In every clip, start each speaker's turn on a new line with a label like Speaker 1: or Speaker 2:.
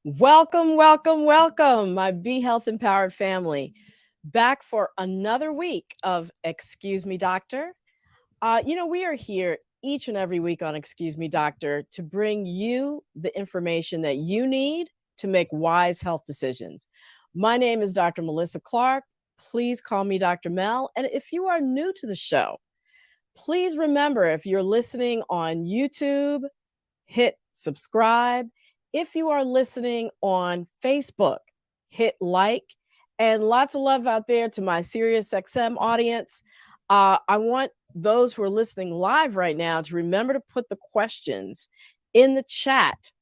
Speaker 1: Welcome, welcome, welcome, my Be Health Empowered family. Back for another week of Excuse Me, Doctor. We are here each and every week on Excuse Me, Doctor to bring you the information that you need to make wise health decisions. My name is Dr. Melissa Clark. Please call me Dr. Mel. And if you are new to the show, please remember if you're listening on YouTube, hit subscribe. If you are listening on Facebook, hit like, and lots of love out there to my SiriusXM audience. I want those who are listening live right now to remember to put the questions in the chat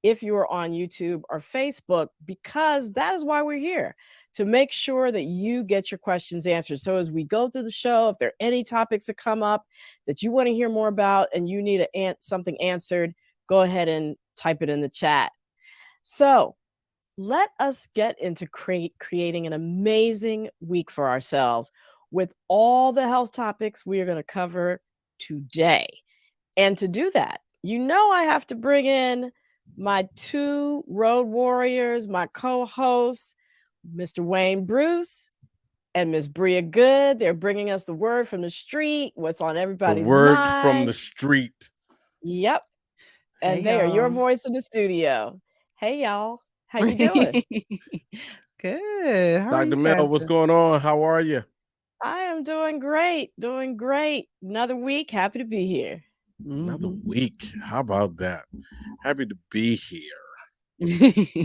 Speaker 1: if you are on YouTube or Facebook, because that is why we're here, to make sure that you get your questions answered. So as we go through the show, if there are any topics that come up that you want to hear more about and you need something answered, go ahead and type it in the chat. So let us get into creating an amazing week for ourselves with all the health topics we are going to cover today. And to do that, I have to bring in my two road warriors, my co-hosts, Mr. Wayne Bruce and Miss Bria Good. They're bringing us the word from the street, what's on everybody's mind.
Speaker 2: The word from the street.
Speaker 1: Yep. And
Speaker 3: Hey,
Speaker 1: they are your
Speaker 3: y'all.
Speaker 1: voice in the studio. Hey, y'all. How you doing?
Speaker 3: Good. How are
Speaker 2: Dr.
Speaker 3: you
Speaker 2: Mel,
Speaker 3: guys
Speaker 2: what's
Speaker 3: doing?
Speaker 2: going on? How are you?
Speaker 1: I am doing great. Doing great. Another week. Happy to be here.
Speaker 2: Another
Speaker 3: Mhm.
Speaker 2: week. How about that? Happy to be here.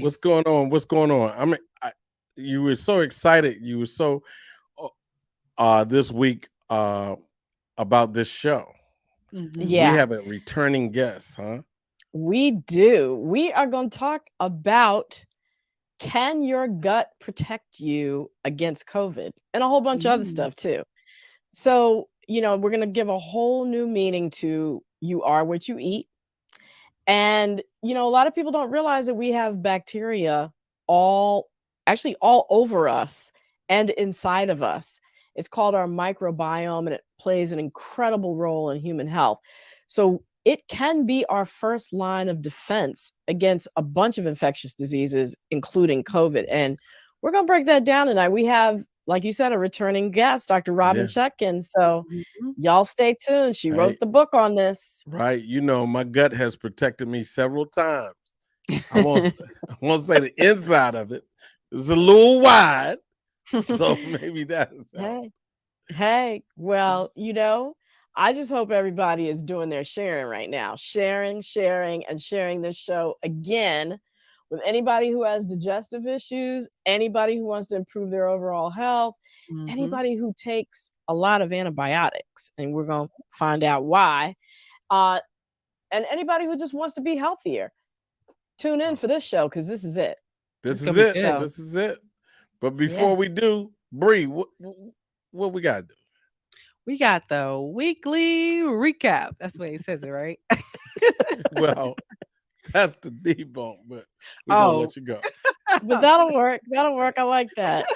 Speaker 2: What's going on? What's going on? You were so excited. You were so this week about this show.
Speaker 3: Mhm.
Speaker 2: We
Speaker 1: Yeah,
Speaker 2: have a returning guest, huh?
Speaker 1: we do. We are going to talk about, can your gut protect you against COVID and a whole bunch of other
Speaker 3: Mm.
Speaker 1: stuff too. So, we're going to give a whole new meaning to you are what you eat. And, a lot of people don't realize that we have bacteria all over us and inside of us. It's called our microbiome, and it plays an incredible role in human health. So it can be our first line of defense against a bunch of infectious diseases, including COVID. And we're going to break that down tonight. We have, like you said, a returning guest, Dr. Robynne
Speaker 2: Yeah.
Speaker 1: Chutkan. So
Speaker 3: Mhm.
Speaker 1: y'all stay tuned. She wrote
Speaker 2: Hey,
Speaker 1: the book on this.
Speaker 2: right. My gut has protected me several times. I won't say the inside of it. It's a little wide. So maybe that's helped.
Speaker 1: Hey, well, I just hope everybody is doing their sharing right now. Sharing, and sharing this show again with anybody who has digestive issues, anybody who wants to improve their overall health,
Speaker 3: Mhm.
Speaker 1: anybody who takes a lot of antibiotics, and we're going to find out why, uh, and anybody who just wants to be healthier. Tune in for this show because this is it.
Speaker 2: This
Speaker 3: It's
Speaker 2: is
Speaker 3: gonna be
Speaker 2: it.
Speaker 3: good.
Speaker 1: So,
Speaker 2: This is it. But
Speaker 1: yeah.
Speaker 2: before we do, Bree, what we got to do?
Speaker 3: We got the weekly recap. That's the way it says it, right?
Speaker 2: Well, that's the default, but we're going to
Speaker 3: Oh.
Speaker 2: let you go.
Speaker 1: But that'll work. That'll work. I like that.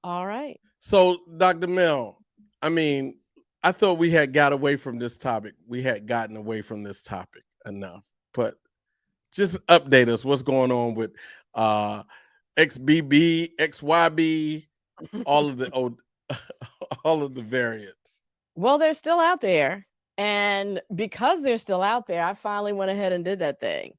Speaker 1: All right.
Speaker 2: So, Dr. Mel, I thought we had got away from this topic. We had gotten away from this topic enough, but just update us what's going on with XBB, XYB, all of the all of the variants.
Speaker 1: Well, they're still out there. And because they're still out there, I finally went ahead and did that thing.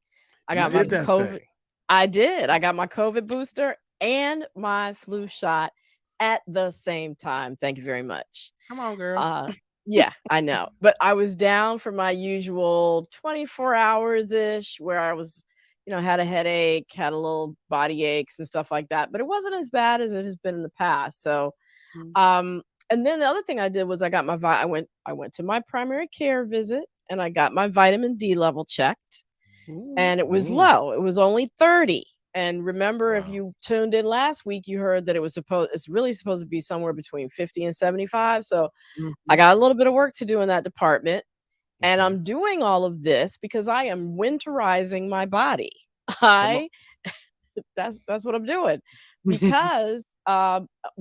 Speaker 1: I
Speaker 2: You
Speaker 1: got my
Speaker 2: did that
Speaker 1: COVID.
Speaker 2: thing.
Speaker 1: I did. I got my COVID booster and my flu shot at the same time. Thank you very much.
Speaker 3: Come on, girl.
Speaker 1: Yeah, I know. But I was down for my usual 24 hours ish where I was, had a headache, had a little body aches and stuff like that. But it wasn't as bad as it has been in the past. So,
Speaker 3: Mm.
Speaker 1: and then the other thing I did was I got I went to my primary care visit and I got my vitamin D level checked, and it was
Speaker 2: Ooh.
Speaker 1: low. It was only 30. And remember, if
Speaker 2: Wow.
Speaker 1: you tuned in last week, you heard that it's really supposed to be somewhere between 50 and 75. So I
Speaker 3: Mhm.
Speaker 1: got a little bit of work to do in that department. And
Speaker 2: Okay.
Speaker 1: I'm doing all of this because I am winterizing my body.
Speaker 2: Come on.
Speaker 1: I that's what I'm doing, because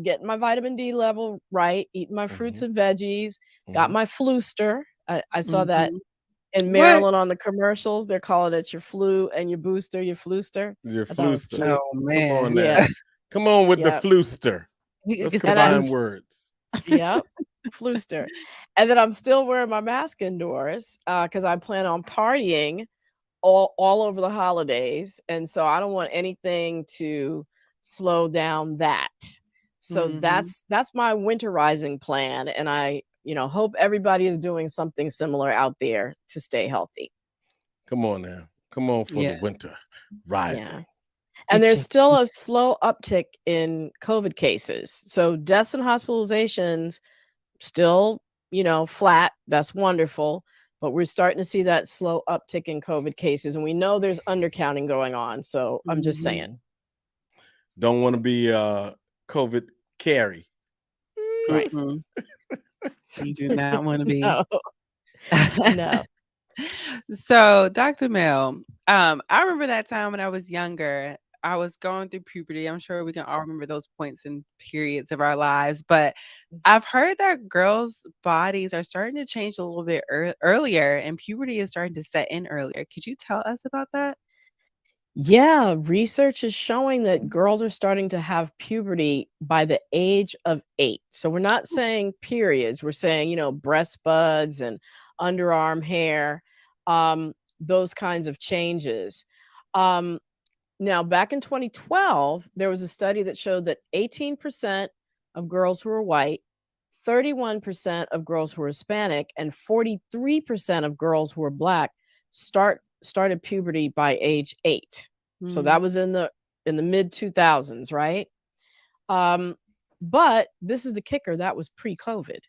Speaker 1: getting my vitamin D level right, eating my fruits
Speaker 2: Hmm.
Speaker 1: and veggies, got
Speaker 2: Hmm.
Speaker 1: my fluster. I saw that
Speaker 3: Mhm.
Speaker 1: In
Speaker 3: What?
Speaker 1: Maryland on the commercials, they're calling it your flu and your booster, your flooster.
Speaker 2: Your
Speaker 1: I thought it was
Speaker 2: fluster.
Speaker 1: cute.
Speaker 3: Oh
Speaker 2: Come on
Speaker 3: man.
Speaker 1: Yeah,
Speaker 2: now. Come on with the
Speaker 1: yeah.
Speaker 2: fluster. Let's
Speaker 1: And I
Speaker 2: combine words.
Speaker 1: Yep, flooster. And then I'm still wearing my mask indoors, because I plan on partying all over the holidays, and so I don't want anything to slow down that. So
Speaker 3: Mhm.
Speaker 1: that's my winterizing plan, and I, hope everybody is doing something similar out there to stay healthy.
Speaker 2: Come on now. Come on for the
Speaker 3: Yeah.
Speaker 2: winter
Speaker 1: Yeah.
Speaker 2: rising.
Speaker 1: And
Speaker 3: Get
Speaker 1: there's
Speaker 3: your
Speaker 1: still a slow uptick in COVID cases. So deaths and hospitalizations still, flat. That's wonderful. But we're starting to see that slow uptick in COVID cases. And we know there's undercounting going on. So I'm just saying.
Speaker 3: Mhm.
Speaker 2: Don't want to be COVID carry.
Speaker 1: Right.
Speaker 3: Mm-mm. You do not want to be.
Speaker 1: No, no.
Speaker 3: So, Dr. Mel, I remember that time when I was younger. I was going through puberty. I'm sure we can all remember those points and periods of our lives, but I've heard that girls' bodies are starting to change a little bit earlier, and puberty is starting to set in earlier. Could you tell us about that?
Speaker 1: Yeah, research is showing that girls are starting to have puberty by the age of 8. So we're not saying periods, we're saying, breast buds and underarm hair, those kinds of changes. Um, Now, back in 2012, there was a study that showed that 18% of girls who were white, 31% of girls who were Hispanic, and 43% of girls who were black started puberty by age 8. So that
Speaker 3: Mhm.
Speaker 1: was in the mid 2000s, right? Um, but this is the kicker, that was pre-COVID.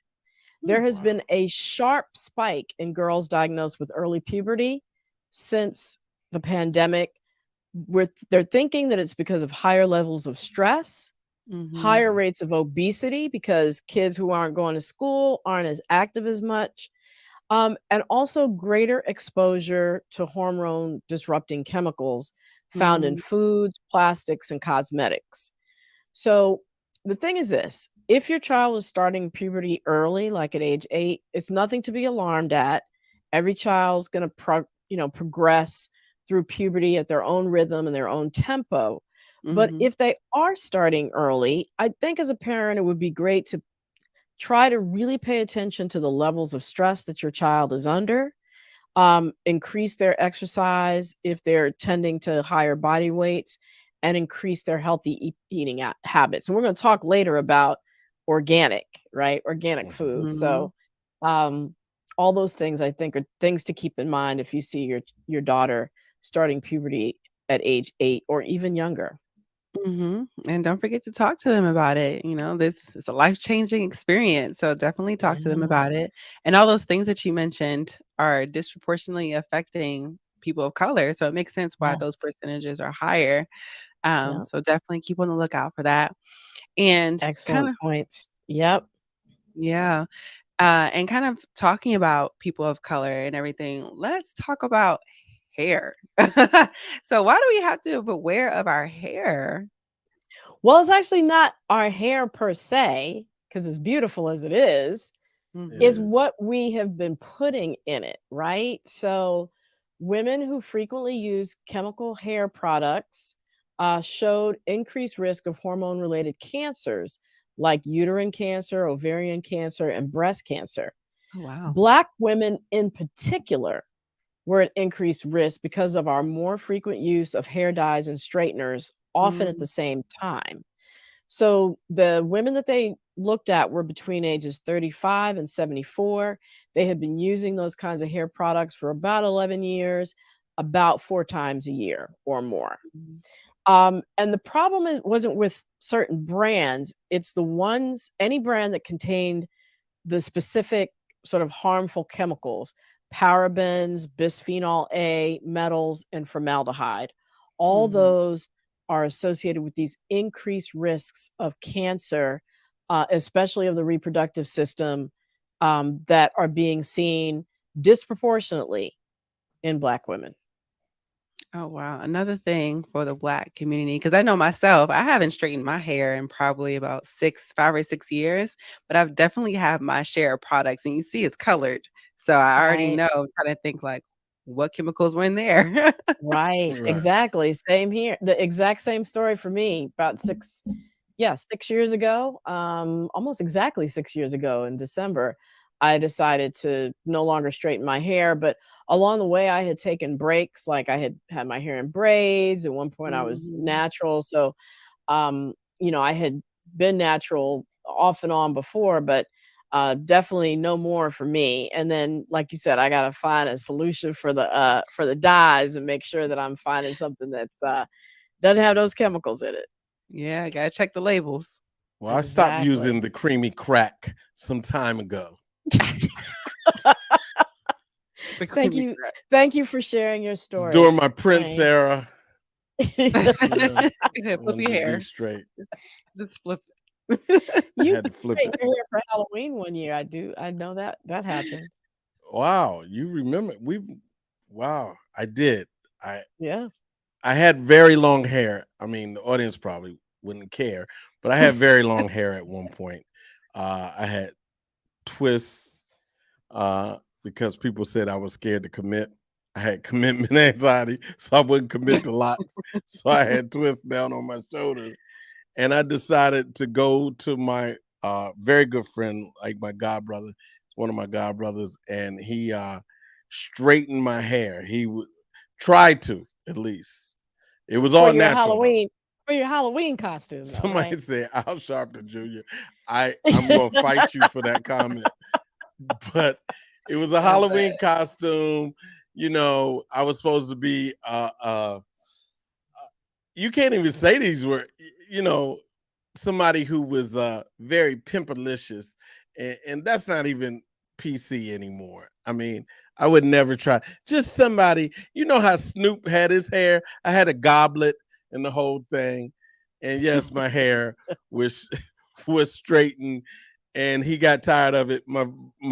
Speaker 1: There has
Speaker 2: Wow.
Speaker 1: been a sharp spike in girls diagnosed with early puberty since the pandemic. They're thinking that it's because of higher levels of stress,
Speaker 3: Mhm.
Speaker 1: higher
Speaker 2: Mhm.
Speaker 1: rates of obesity because kids who aren't going to school aren't as active as much, and also greater exposure to hormone disrupting chemicals found in
Speaker 3: Mhm.
Speaker 1: foods, plastics, and cosmetics. So the thing is this, if your child is starting puberty early, like at age 8, it's nothing to be alarmed at. Every child's going to progress through puberty at their own rhythm and their own tempo. But
Speaker 3: Mhm.
Speaker 1: if they are starting early, I think as a parent it would be great to try to really pay attention to the levels of stress that your child is under, increase their exercise if they're tending to higher body weights, and increase their healthy eating habits. And we're going to talk later about organic, right? Organic
Speaker 2: Mhm.
Speaker 1: food.
Speaker 3: Mhm.
Speaker 1: So, um, all those things I think are things to keep in mind if you see your daughter starting puberty at age 8 or even younger.
Speaker 3: And don't forget to talk to them about it. This is a life-changing experience. So definitely talk to them
Speaker 1: Yeah.
Speaker 3: about it. And all those things that you mentioned are disproportionately affecting people of color. So it makes sense why those
Speaker 1: Yes.
Speaker 3: percentages are higher.
Speaker 1: Yeah.
Speaker 3: So definitely keep on the lookout for that. And kind
Speaker 1: Excellent
Speaker 3: of,
Speaker 1: points. Yep.
Speaker 3: yeah. And kind of talking about people of color and everything, let's talk about hair. So why do we have to be aware of our hair?
Speaker 1: Well, it's actually not our hair per se, because as beautiful as it
Speaker 2: It
Speaker 1: is
Speaker 3: Mhm.
Speaker 2: is.
Speaker 1: what we have been putting in it, right? So, women who frequently use chemical hair products showed increased risk of hormone related cancers like uterine cancer, ovarian cancer, and breast cancer.
Speaker 3: Oh, wow.
Speaker 1: Black women in particular were at increased risk because of our more frequent use of hair dyes and straighteners, often at
Speaker 3: Mm,
Speaker 1: the same time. So the women that they looked at were between ages 35 and 74. They had been using those kinds of hair products for about 11 years, about 4 times a year or more.
Speaker 3: mhm,
Speaker 1: And the problem wasn't with certain brands, it's the ones, any brand that contained the specific sort of harmful chemicals, parabens, bisphenol A, metals, and formaldehyde. All
Speaker 3: mhm,
Speaker 1: those are associated with these increased risks of cancer, especially of the reproductive system, that are being seen disproportionately in Black women.
Speaker 3: Oh, wow. Another thing for the Black community, because I know myself, I haven't straightened my hair in probably about 5 or 6 years, but I've definitely had my share of products, and you see it's colored. So I already
Speaker 1: Right.
Speaker 3: know, trying to think like, what chemicals were in there?
Speaker 1: Right.
Speaker 2: Right.
Speaker 1: Exactly. Same here. The exact same story for me about 6 years ago, almost exactly 6 years ago in December, I decided to no longer straighten my hair. But along the way, I had taken breaks. Like I had my hair in braids. At one point, I was
Speaker 3: Mhm.
Speaker 1: natural. So, I had been natural off and on before, but definitely no more for me. And then, like you said, I got to find a solution for the dyes and make sure that I'm finding something that's doesn't have those chemicals in it.
Speaker 3: Yeah, gotta check the labels.
Speaker 2: Well, I stopped
Speaker 1: Exactly.
Speaker 2: using the creamy crack some time ago.
Speaker 3: The
Speaker 1: Thank
Speaker 3: creamy
Speaker 1: you. Thank you for sharing your
Speaker 2: It's during
Speaker 1: story,
Speaker 2: my Prince
Speaker 1: Wayne.
Speaker 2: era. You know,
Speaker 3: crack.
Speaker 2: I
Speaker 3: Flip
Speaker 2: wanted
Speaker 3: your
Speaker 2: to be
Speaker 3: hair.
Speaker 2: straight.
Speaker 3: Just just flip it.
Speaker 2: I
Speaker 1: You
Speaker 2: had to
Speaker 1: did
Speaker 2: flip
Speaker 1: straighten
Speaker 2: it.
Speaker 1: your hair for Halloween one year. I know that happened.
Speaker 2: Wow, you remember? Wow, I did. I
Speaker 1: Yes.
Speaker 2: I had very long hair. I mean, the audience probably wouldn't care, but I had very long hair at one point. I had twists because people said I was scared to commit. I had commitment anxiety, so I wouldn't commit to lots. So I had twists down on my shoulders, and I decided to go to my very good friend, like my god brother, one of my god brothers, and he straightened my hair. He would try to at least. It was
Speaker 1: For
Speaker 2: all
Speaker 1: your
Speaker 2: natural though.
Speaker 1: Halloween for your Halloween costume though,
Speaker 2: Somebody
Speaker 1: right?
Speaker 2: said Al Sharpton Jr. I'm gonna fight you for that comment, but it was a
Speaker 3: I bet.
Speaker 2: Halloween costume. I was supposed to be you can't even say these were you know somebody who was very pimpalicious, and that's not even PC anymore. I mean, I would never try. Just somebody, how Snoop had his hair. I had a goblet and the whole thing, and yes, my hair was was straightened, and he got tired of it. My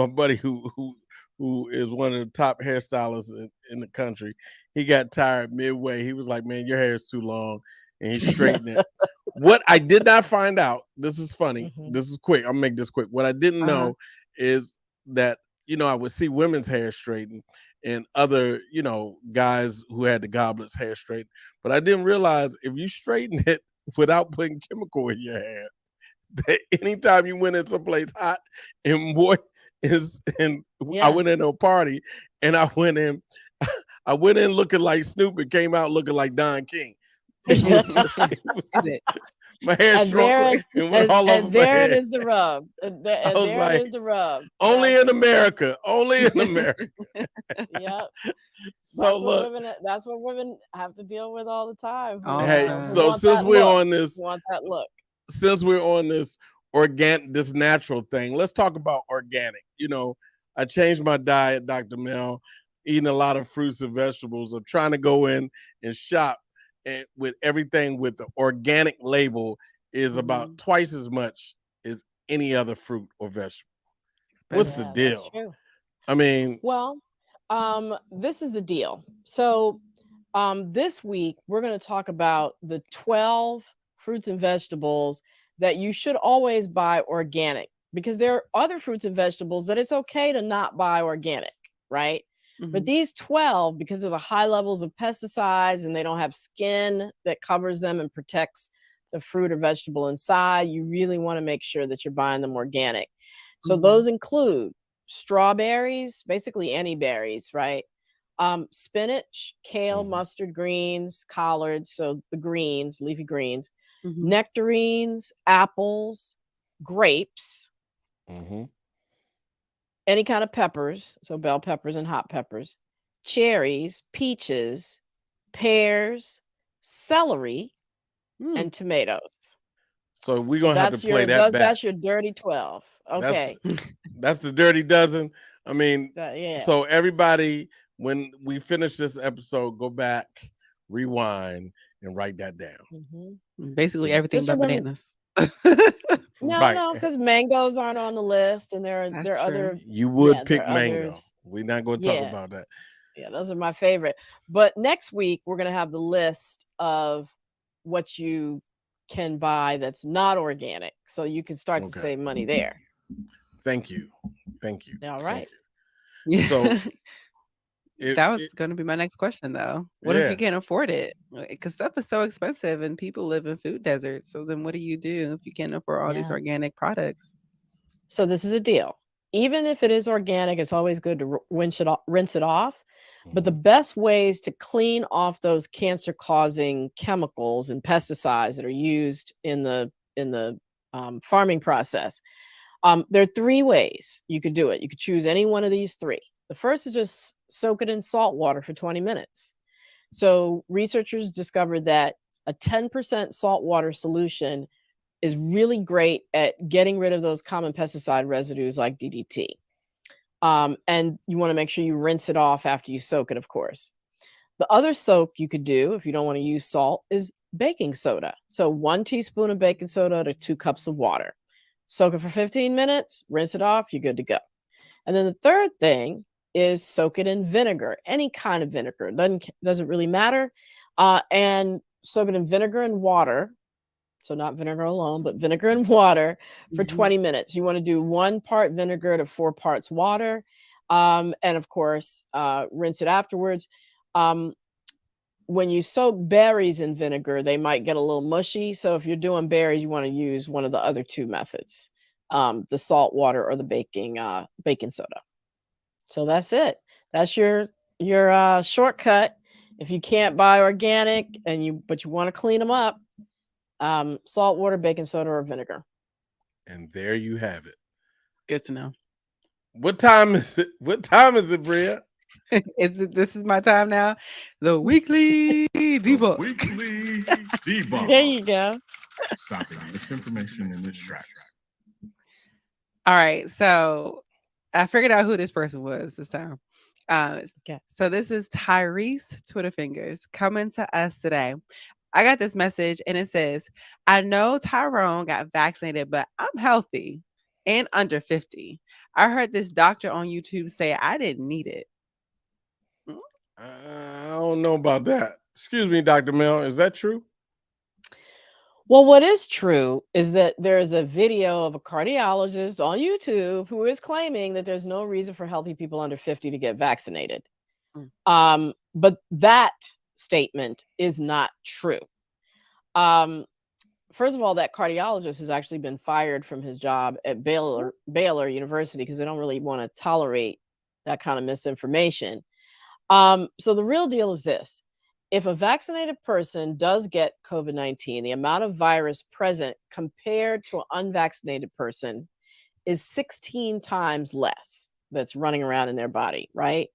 Speaker 2: buddy who is one of the top hairstylists in the country, he got tired midway. He was like, "Man, your hair is too long," and he straightened it. What I did not find out, this is funny.
Speaker 1: Mhm.
Speaker 2: This is quick. I'm gonna make this quick. What I didn't
Speaker 3: Uh-huh.
Speaker 2: know is that I would see women's hair straightened and other guys who had the goblets hair straightened, but I didn't realize if you straighten it without putting chemical in your hair, that anytime you went in someplace hot and moist, and I
Speaker 1: Yeah.
Speaker 2: went into a party and I went in, I went in looking like Snoop and came out looking like Don King. It was, it was
Speaker 3: Is it?
Speaker 2: my hair
Speaker 1: And
Speaker 2: shrunk
Speaker 1: there
Speaker 2: and went
Speaker 1: and
Speaker 2: all over
Speaker 1: and
Speaker 2: my
Speaker 1: there it
Speaker 2: head.
Speaker 1: is the rub.
Speaker 2: I
Speaker 1: And
Speaker 2: was
Speaker 1: there it
Speaker 2: like,
Speaker 1: is the rub.
Speaker 2: only in America, only in America.
Speaker 1: Yep.
Speaker 2: So look,
Speaker 1: That's what women have to deal with all the time
Speaker 3: All the
Speaker 2: hey,
Speaker 1: who
Speaker 3: time.
Speaker 2: so
Speaker 1: want
Speaker 2: since
Speaker 1: that
Speaker 2: we're
Speaker 1: look.
Speaker 2: on
Speaker 1: Who
Speaker 2: this,
Speaker 1: want that look.
Speaker 2: this natural thing, let's talk about organic. I changed my diet, Dr. Mel, eating a lot of fruits and vegetables. I'm trying to go in and shop, and with everything with the organic label is about
Speaker 3: Mhm.
Speaker 2: twice as much as any other fruit or vegetable. What's the
Speaker 3: Expensive.
Speaker 1: Yeah, that's
Speaker 2: deal?
Speaker 1: true.
Speaker 2: I mean,
Speaker 1: Well, this is the deal. So, this week we're going to talk about the 12 fruits and vegetables that you should always buy organic because there are other fruits and vegetables that it's okay to not buy organic, right? But
Speaker 3: Mhm.
Speaker 1: these 12, because of the high levels of pesticides and they don't have skin that covers them and protects the fruit or vegetable inside, you really want to make sure that you're buying them organic. So,
Speaker 3: Mhm.
Speaker 1: those include strawberries, basically any berries, right? Spinach, kale,
Speaker 2: mhm,
Speaker 1: mustard greens, collards, so the greens, leafy greens,
Speaker 3: Mhm.
Speaker 1: nectarines, apples, grapes,
Speaker 2: mhm.
Speaker 1: any kind of peppers, so bell peppers and hot peppers, cherries, peaches, pears, celery,
Speaker 3: Mm.
Speaker 1: and tomatoes.
Speaker 2: So we're
Speaker 1: So
Speaker 2: gonna have to play that back.
Speaker 1: that's your dirty 12.
Speaker 2: That's
Speaker 1: Okay.
Speaker 2: that's the dirty dozen. I mean,
Speaker 1: Yeah.
Speaker 2: so everybody, when we finish this episode, go back, rewind, and write that down.
Speaker 1: Mhm.
Speaker 3: Basically
Speaker 2: The
Speaker 3: everything
Speaker 1: Just
Speaker 3: but
Speaker 1: remember.
Speaker 3: bananas.
Speaker 1: No,
Speaker 2: right.
Speaker 1: no, because mangoes aren't on the list, and
Speaker 3: That's
Speaker 1: there are
Speaker 3: true.
Speaker 1: other,
Speaker 2: You
Speaker 1: yeah,
Speaker 2: would
Speaker 1: there
Speaker 2: pick
Speaker 1: are
Speaker 2: mango.
Speaker 1: others.
Speaker 2: We're not going to talk
Speaker 1: Yeah,
Speaker 2: about that.
Speaker 1: Yeah, those are my favorite. But next week we're going to have the list of what you can buy that's not organic, so you can start to
Speaker 2: Okay.
Speaker 1: save money there.
Speaker 2: Thank you. Thank you.
Speaker 1: All
Speaker 2: Thank
Speaker 1: right.
Speaker 2: you. So
Speaker 3: That
Speaker 2: it
Speaker 3: was going to be my next question, though. What if you
Speaker 2: yeah.
Speaker 3: can't afford it? Because stuff is so expensive and people live in food deserts. So then what do you do if you can't afford all these
Speaker 1: Yeah.
Speaker 3: organic products?
Speaker 1: So this is a deal. Even if it is organic, it's always good to rinse it off. But the
Speaker 2: Mhm.
Speaker 1: best ways to clean off those cancer-causing chemicals and pesticides that are used in the farming process, there are three ways you could do it. You could choose any one of these three. The first is just soak it in salt water for 20 minutes. So researchers discovered that a 10% salt water solution is really great at getting rid of those common pesticide residues like DDT. And you want to make sure you rinse it off after you soak it, of course. The other soak you could do if you don't want to use salt is baking soda. So 1 teaspoon of baking soda to 2 cups of water. Soak it for 15 minutes, rinse it off, you're good to go. And then the third thing is soak it in vinegar, any kind of vinegar. Doesn't really matter. And soak it in vinegar and water. So not vinegar alone, but vinegar and water for
Speaker 3: Mhm.
Speaker 1: 20 minutes. You want to do 1 part vinegar to 4 parts water. And of course, rinse it afterwards. Um, when you soak berries in vinegar, they might get a little mushy. So if you're doing berries, you want to use one of the other two methods, the salt water or the baking soda. So that's it. That's your shortcut. If you can't buy organic but you want to clean them up, salt water, baking soda, or vinegar.
Speaker 2: And there you have it.
Speaker 3: Good to know.
Speaker 2: What time is it? What time is it, Bria?
Speaker 3: This is my time now. The weekly
Speaker 4: The
Speaker 3: debug.
Speaker 4: weekly
Speaker 1: There
Speaker 4: debug.
Speaker 1: you go.
Speaker 4: Stopping misinformation in its tracks.
Speaker 3: All right. So I figured out who this person was this time.
Speaker 1: Okay.
Speaker 3: So this is Tyrese Twitter Fingers coming to us today. I got this message and it says, I know Tyrone got vaccinated, but I'm healthy and under 50. I heard this doctor on YouTube say I didn't need it. Mm.
Speaker 2: I don't know about that. Excuse me, Dr. Mel. Is that true?
Speaker 1: Well, what is true is that there is a video of a cardiologist on YouTube who is claiming that there's no reason for healthy people under 50 to get vaccinated.
Speaker 3: Mm.
Speaker 1: But that statement is not true. Um, First of all, that cardiologist has actually been fired from his job at Baylor University because they don't really want to tolerate that kind of misinformation. So the real deal is this: if a vaccinated person does get COVID-19, the amount of virus present compared to an unvaccinated person is 16 times less that's running around in their body, right?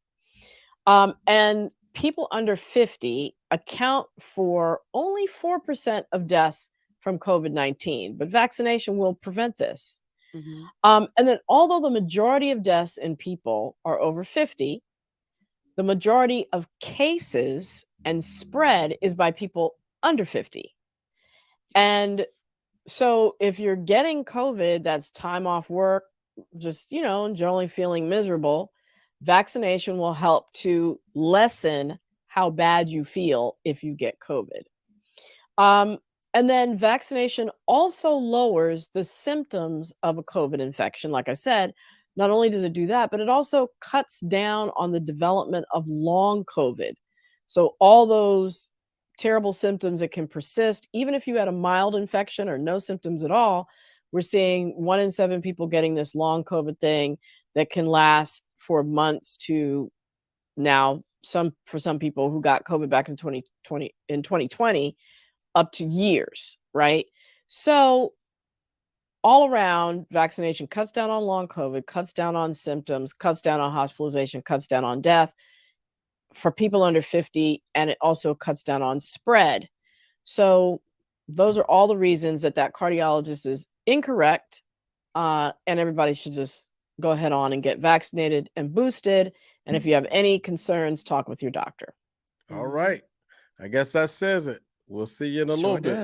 Speaker 1: And people under 50 account for only 4% of deaths from COVID-19, but vaccination will prevent this.
Speaker 3: Mhm.
Speaker 1: And then, although the majority of deaths in people are over 50, the majority of cases and spread is by people under 50. And so, if you're getting COVID, that's time off work, just, generally feeling miserable, vaccination will help to lessen how bad you feel if you get COVID. Um, and then vaccination also lowers the symptoms of a COVID infection. Like I said, not only does it do that, but it also cuts down on the development of long COVID. So, all those terrible symptoms that can persist, even if you had a mild infection or no symptoms at all, we're seeing 1 in 7 people getting this long COVID thing that can last for months to now for some people who got COVID back in 2020 up to years, right? So all around, vaccination cuts down on long COVID, cuts down on symptoms, cuts down on hospitalization, cuts down on death for people under 50, and it also cuts down on spread. So those are all the reasons that cardiologist is incorrect, and everybody should just go ahead on and get vaccinated and boosted. And if you have any concerns, talk with your doctor.
Speaker 2: All
Speaker 3: Mhm.
Speaker 2: right. I guess that says it. We'll see you in a little
Speaker 3: Sure
Speaker 2: bit.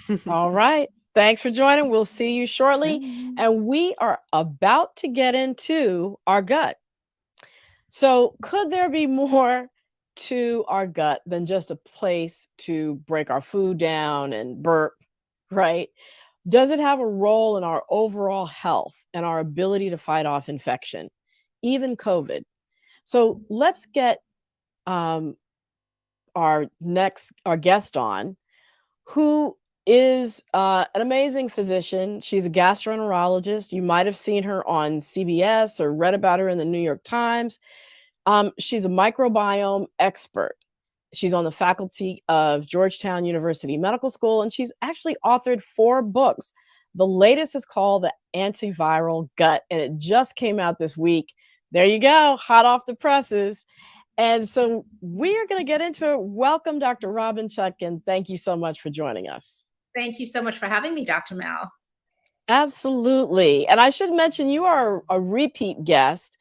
Speaker 3: does.
Speaker 1: All right. Thanks for joining. We'll see you shortly.
Speaker 3: Yeah.
Speaker 1: And we are about to get into our gut. So, could there be more to our gut than just a place to break our food down and burp, right? Does it have a role in our overall health and our ability to fight off infection, even COVID? So, let's get um, our guest on, who is an amazing physician. She's a gastroenterologist. You might have seen her on CBS or read about her in the New York Times. She's a microbiome expert. She's on the faculty of Georgetown University Medical School, and she's actually authored 4 books. The latest is called The AntiViral Gut, and it just came out this week. There you go, hot off the presses. And so we are going to get into it. Welcome, Dr. Robynne Chutkan. Thank you so much for joining us.
Speaker 5: Thank you so much for having me, Dr. Mel.
Speaker 1: Absolutely. And I should mention you are a repeat guest.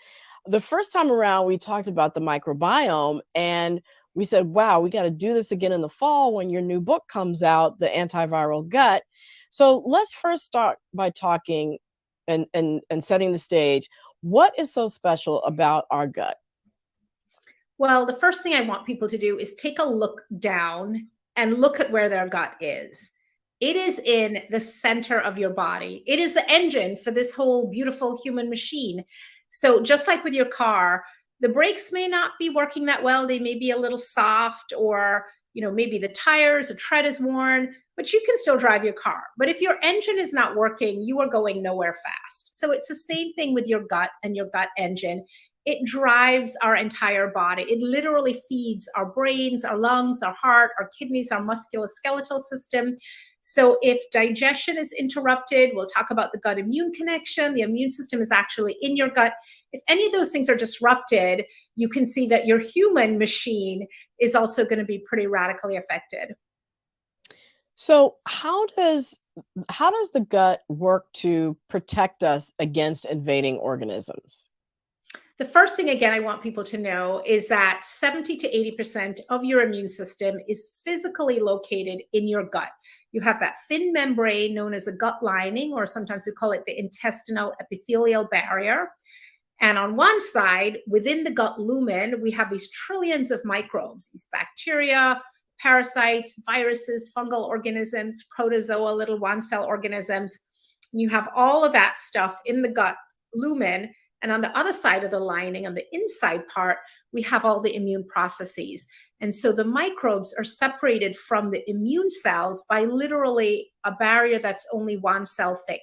Speaker 1: The first time around, we talked about the microbiome, and we said, wow, we got to do this again in the fall when your new book comes out, The AntiViral Gut. So let's first start by talking and setting the stage. What is so special about our gut?
Speaker 5: Well, the first thing I want people to do is take a look down and look at where their gut is. It is in the center of your body. It is the engine for this whole beautiful human machine. So just like with your car, the brakes may not be working that well. They may be a little soft, or maybe the tires, the tread is worn, but you can still drive your car. But if your engine is not working, you are going nowhere fast. So it's the same thing with your gut and your gut engine. It drives our entire body. It literally feeds our brains, our lungs, our heart, our kidneys, our musculoskeletal system. So if digestion is interrupted, we'll talk about the gut immune connection. The immune system is actually in your gut. If any of those things are disrupted, you can see that your human machine is also going to be pretty radically affected.
Speaker 1: So how does the gut work to protect us against invading organisms?
Speaker 5: The first thing, again, I want people to know is that 70 to 80% of your immune system is physically located in your gut. You have that thin membrane known as the gut lining, or sometimes we call it the intestinal epithelial barrier. And on one side, within the gut lumen, we have these trillions of microbes, these bacteria, parasites, viruses, fungal organisms, protozoa, little one-cell organisms. And you have all of that stuff in the gut lumen. And on the other side of the lining, on the inside part, we have all the immune processes. And so the microbes are separated from the immune cells by literally a barrier that's only 1 cell thick.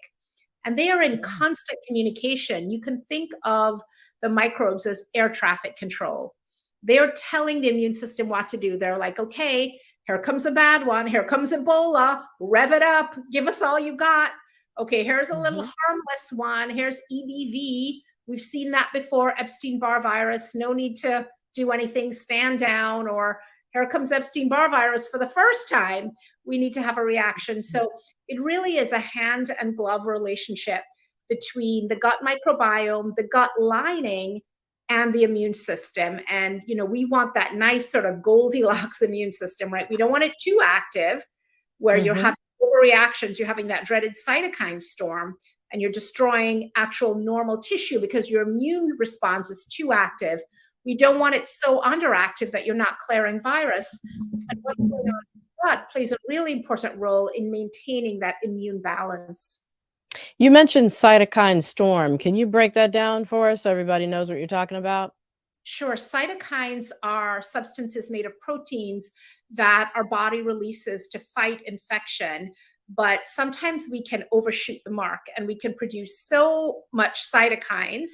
Speaker 5: And they are in constant communication. You can think of the microbes as air traffic control. They are telling the immune system what to do. They're like, okay, here comes a bad one. Here comes Ebola. Rev it up. Give us all you got. Okay, here's a little harmless one. Here's EBV. We've seen that before, Epstein-Barr virus. No need to do anything, stand down. Or here comes Epstein-Barr virus for the first time. We need to have a reaction. So it really is a hand and glove relationship between the gut microbiome, the gut lining, and the immune system. And, we want that nice sort of Goldilocks immune system, right? We don't want it too active where you're having overreactions, you're having that dreaded cytokine storm, and you're destroying actual normal tissue because your immune response is too active. We don't want it so underactive that you're not clearing virus. And what's going on in the gut plays a really important role in maintaining that immune balance.
Speaker 1: You mentioned cytokine storm. Can you break that down for us so everybody knows what you're talking about?
Speaker 5: Sure. Cytokines are substances made of proteins that our body releases to fight infection. But sometimes we can overshoot the mark and we can produce so much cytokines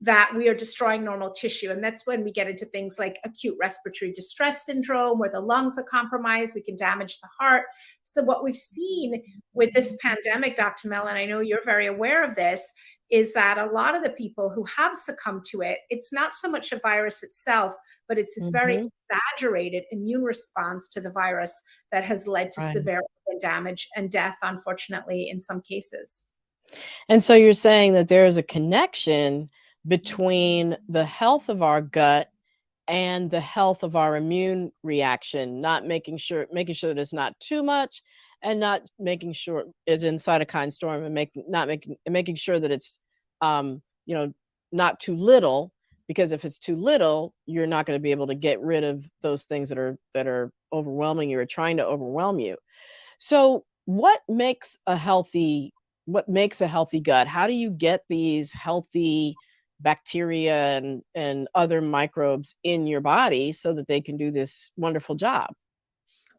Speaker 5: that we are destroying normal tissue. And that's when we get into things like acute respiratory distress syndrome, where the lungs are compromised, we can damage the heart. So what we've seen with this pandemic, Dr. Mel, and I know you're very aware of this, is that a lot of the people who have succumbed to it, it's not so much a virus itself, but it's this very exaggerated immune response to the virus that has led to severe damage and death, unfortunately, in some cases.
Speaker 1: And so you're saying that there is a connection between the health of our gut and the health of our immune reaction, not making sure that it's not too much, and not making sure it's in cytokine storm, and making sure that it's not too little, because if it's too little, you're not going to be able to get rid of those things that are overwhelming you or trying to overwhelm you. So what makes a healthy gut? How do you get these healthy bacteria and other microbes in your body so that they can do this wonderful job?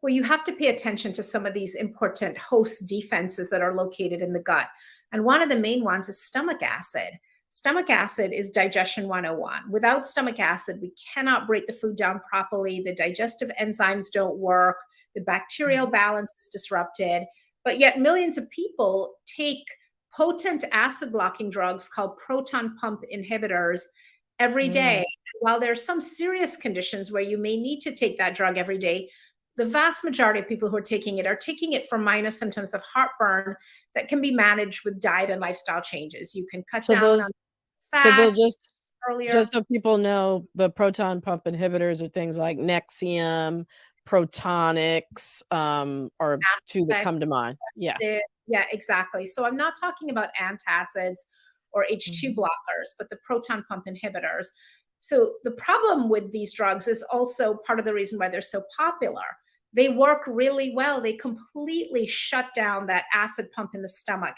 Speaker 5: Well, you have to pay attention to some of these important host defenses that are located in the gut. And one of the main ones is stomach acid. Stomach acid is digestion 101. Without stomach acid, we cannot break the food down properly. The digestive enzymes don't work. The bacterial balance is disrupted. But yet, millions of people take potent acid blocking drugs called proton pump inhibitors every day. While there are some serious conditions where you may need to take that drug every day, the vast majority of people who are taking it for minor symptoms of heartburn that can be managed with diet and lifestyle changes. You can cut down on fat.
Speaker 1: So they'll
Speaker 5: earlier.
Speaker 1: just so people know, the proton pump inhibitors are things like Nexium, Protonix, are two that come to mind. Yeah.
Speaker 5: Yeah, exactly. So I'm not talking about antacids or H2 blockers, but the proton pump inhibitors. So the problem with these drugs is also part of the reason why they're so popular. They work really well. They completely shut down that acid pump in the stomach.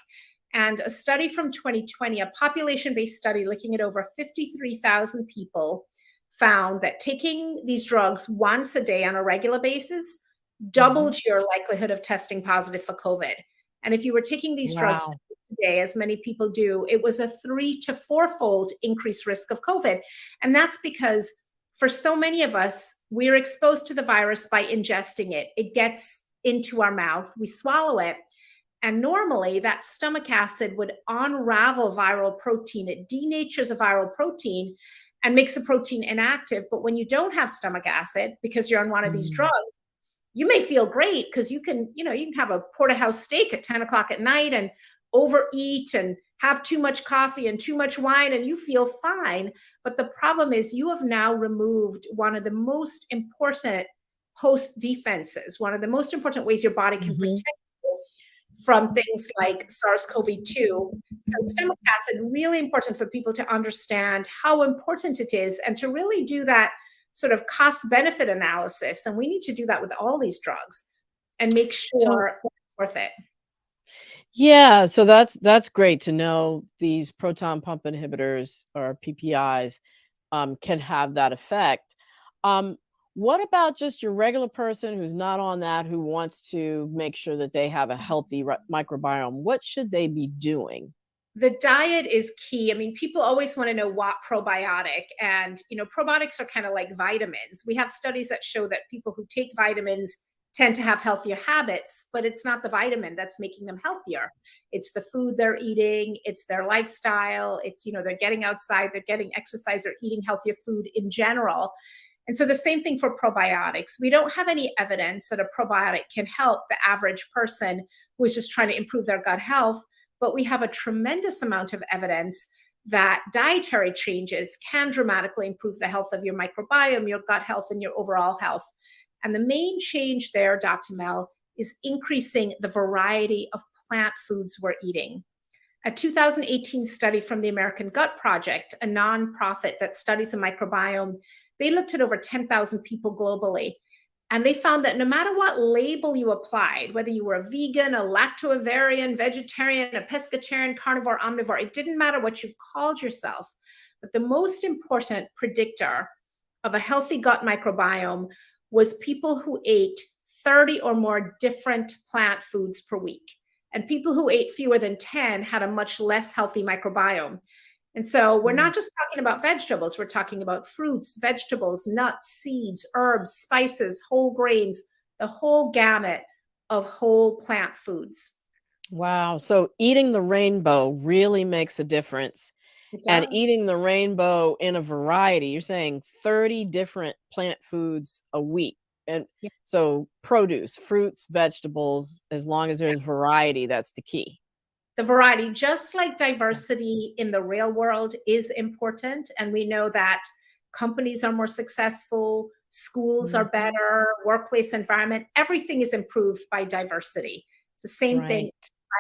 Speaker 5: And a study from 2020, a population-based study looking at over 53,000 people, found that taking these drugs once a day on a regular basis doubled your likelihood of testing positive for COVID. And if you were taking these drugs today, as many people do, it was a 3 to 4-fold increased risk of COVID. And that's because for so many of us, we're exposed to the virus by ingesting it. It gets into our mouth, we swallow it. And normally that stomach acid would unravel viral protein. It denatures a viral protein and makes the protein inactive. But when you don't have stomach acid, because you're on one of these drugs, you may feel great because you can have a porterhouse steak at 10 o'clock at night and overeat and have too much coffee and too much wine and you feel fine. But the problem is you have now removed one of the most important host defenses, one of the most important ways your body can protect you from things like SARS-CoV-2. So stomach acid, really important for people to understand how important it is and to really do that sort of cost-benefit analysis. And we need to do that with all these drugs and make sure it's worth it.
Speaker 1: Yeah, so that's great to know these proton pump inhibitors or PPIs can have that effect. What about just your regular person who's not on that, who wants to make sure that they have a healthy microbiome? What should they be doing?
Speaker 5: The diet is key. I mean, people always want to know what probiotic, and probiotics are kind of like vitamins. We have studies that show that people who take vitamins tend to have healthier habits, but it's not the vitamin that's making them healthier. It's the food they're eating, it's their lifestyle, it's they're getting outside, they're getting exercise, they're eating healthier food in general. And so the same thing for probiotics. We don't have any evidence that a probiotic can help the average person who is just trying to improve their gut health. But we have a tremendous amount of evidence that dietary changes can dramatically improve the health of your microbiome, your gut health, and your overall health. And the main change there, Dr. Mel, is increasing the variety of plant foods we're eating. A 2018 study from the American Gut Project, a nonprofit that studies the microbiome, they looked at over 10,000 people globally. And they found that no matter what label you applied, whether you were a vegan, a lacto-ovarian, vegetarian, a pescatarian, carnivore, omnivore, it didn't matter what you called yourself. But the most important predictor of a healthy gut microbiome was people who ate 30 or more different plant foods per week. And people who ate fewer than 10 had a much less healthy microbiome. And so we're not just talking about vegetables, we're talking about fruits, vegetables, nuts, seeds, herbs, spices, whole grains, the whole gamut of whole plant foods.
Speaker 1: Wow. So eating the rainbow really makes a difference. And eating the rainbow in a variety, you're saying 30 different plant foods a week. And so produce, fruits, vegetables, as long as there's variety, that's the key.
Speaker 5: The variety, just like diversity in the real world, is important. And we know that companies are more successful, schools are better, workplace environment, everything is improved by diversity. It's the same thing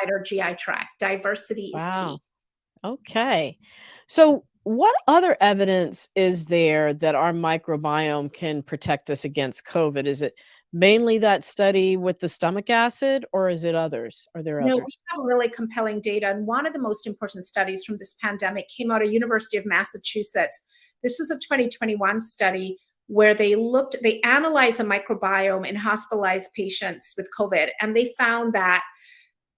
Speaker 5: inside our GI tract. Diversity is key.
Speaker 1: Okay. So what other evidence is there that our microbiome can protect us against COVID? Is it mainly that study with the stomach acid, or is it others? Are there
Speaker 5: No, we
Speaker 1: others?
Speaker 5: have really compelling data. And one of the most important studies from this pandemic came out of University of Massachusetts. This was a 2021 study where they analyzed the microbiome in hospitalized patients with COVID, and they found that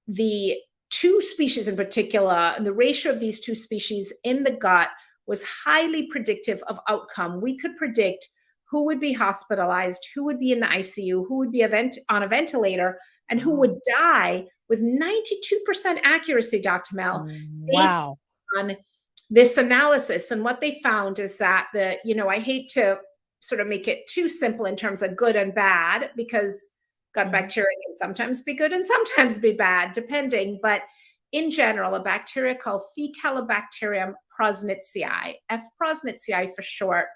Speaker 5: the two species in particular, and the ratio of these two species in the gut was highly predictive of outcome. We could predict who would be hospitalized, who would be in the ICU, who would be on a ventilator, and who would die with 92% accuracy, Dr. Mel, based
Speaker 1: Wow.
Speaker 5: on this analysis. And what they found is that I hate to sort of make it too simple in terms of good and bad, because gut bacteria can sometimes be good and sometimes be bad, depending. But in general, a bacteria called Faecalibacterium prausnitzii, F. prausnitzii for short.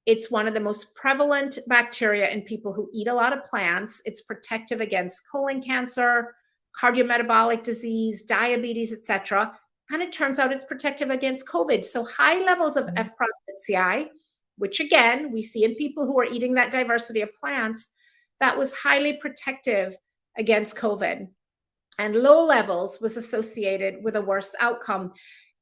Speaker 5: It's one of the most prevalent bacteria in people who eat a lot of plants. It's protective against colon cancer, cardiometabolic disease, diabetes, etc. And it turns out it's protective against COVID. So high levels of F. prausnitzii, which again, we see in people who are eating that diversity of plants, that was highly protective against COVID. And low levels was associated with a worse outcome.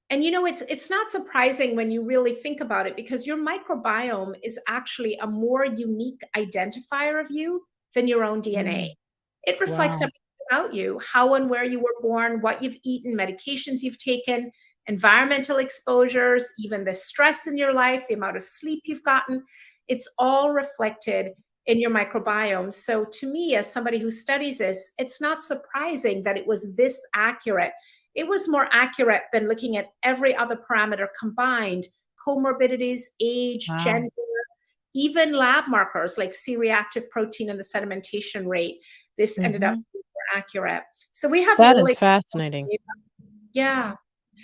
Speaker 5: And it's not surprising when you really think about it, because your microbiome is actually a more unique identifier of you than your own DNA. It reflects
Speaker 1: Wow.
Speaker 5: everything about you, how and where you were born, what you've eaten, medications you've taken, environmental exposures, even the stress in your life, the amount of sleep you've gotten. It's all reflected in your microbiome. So to me, as somebody who studies this, it's not surprising that it was this accurate. It was more accurate than looking at every other parameter combined: comorbidities, age,
Speaker 1: Wow.
Speaker 5: gender, even lab markers like C-reactive protein and the sedimentation rate. This ended up being more accurate. So we have
Speaker 1: That is
Speaker 5: really
Speaker 1: fascinating.
Speaker 5: yeah.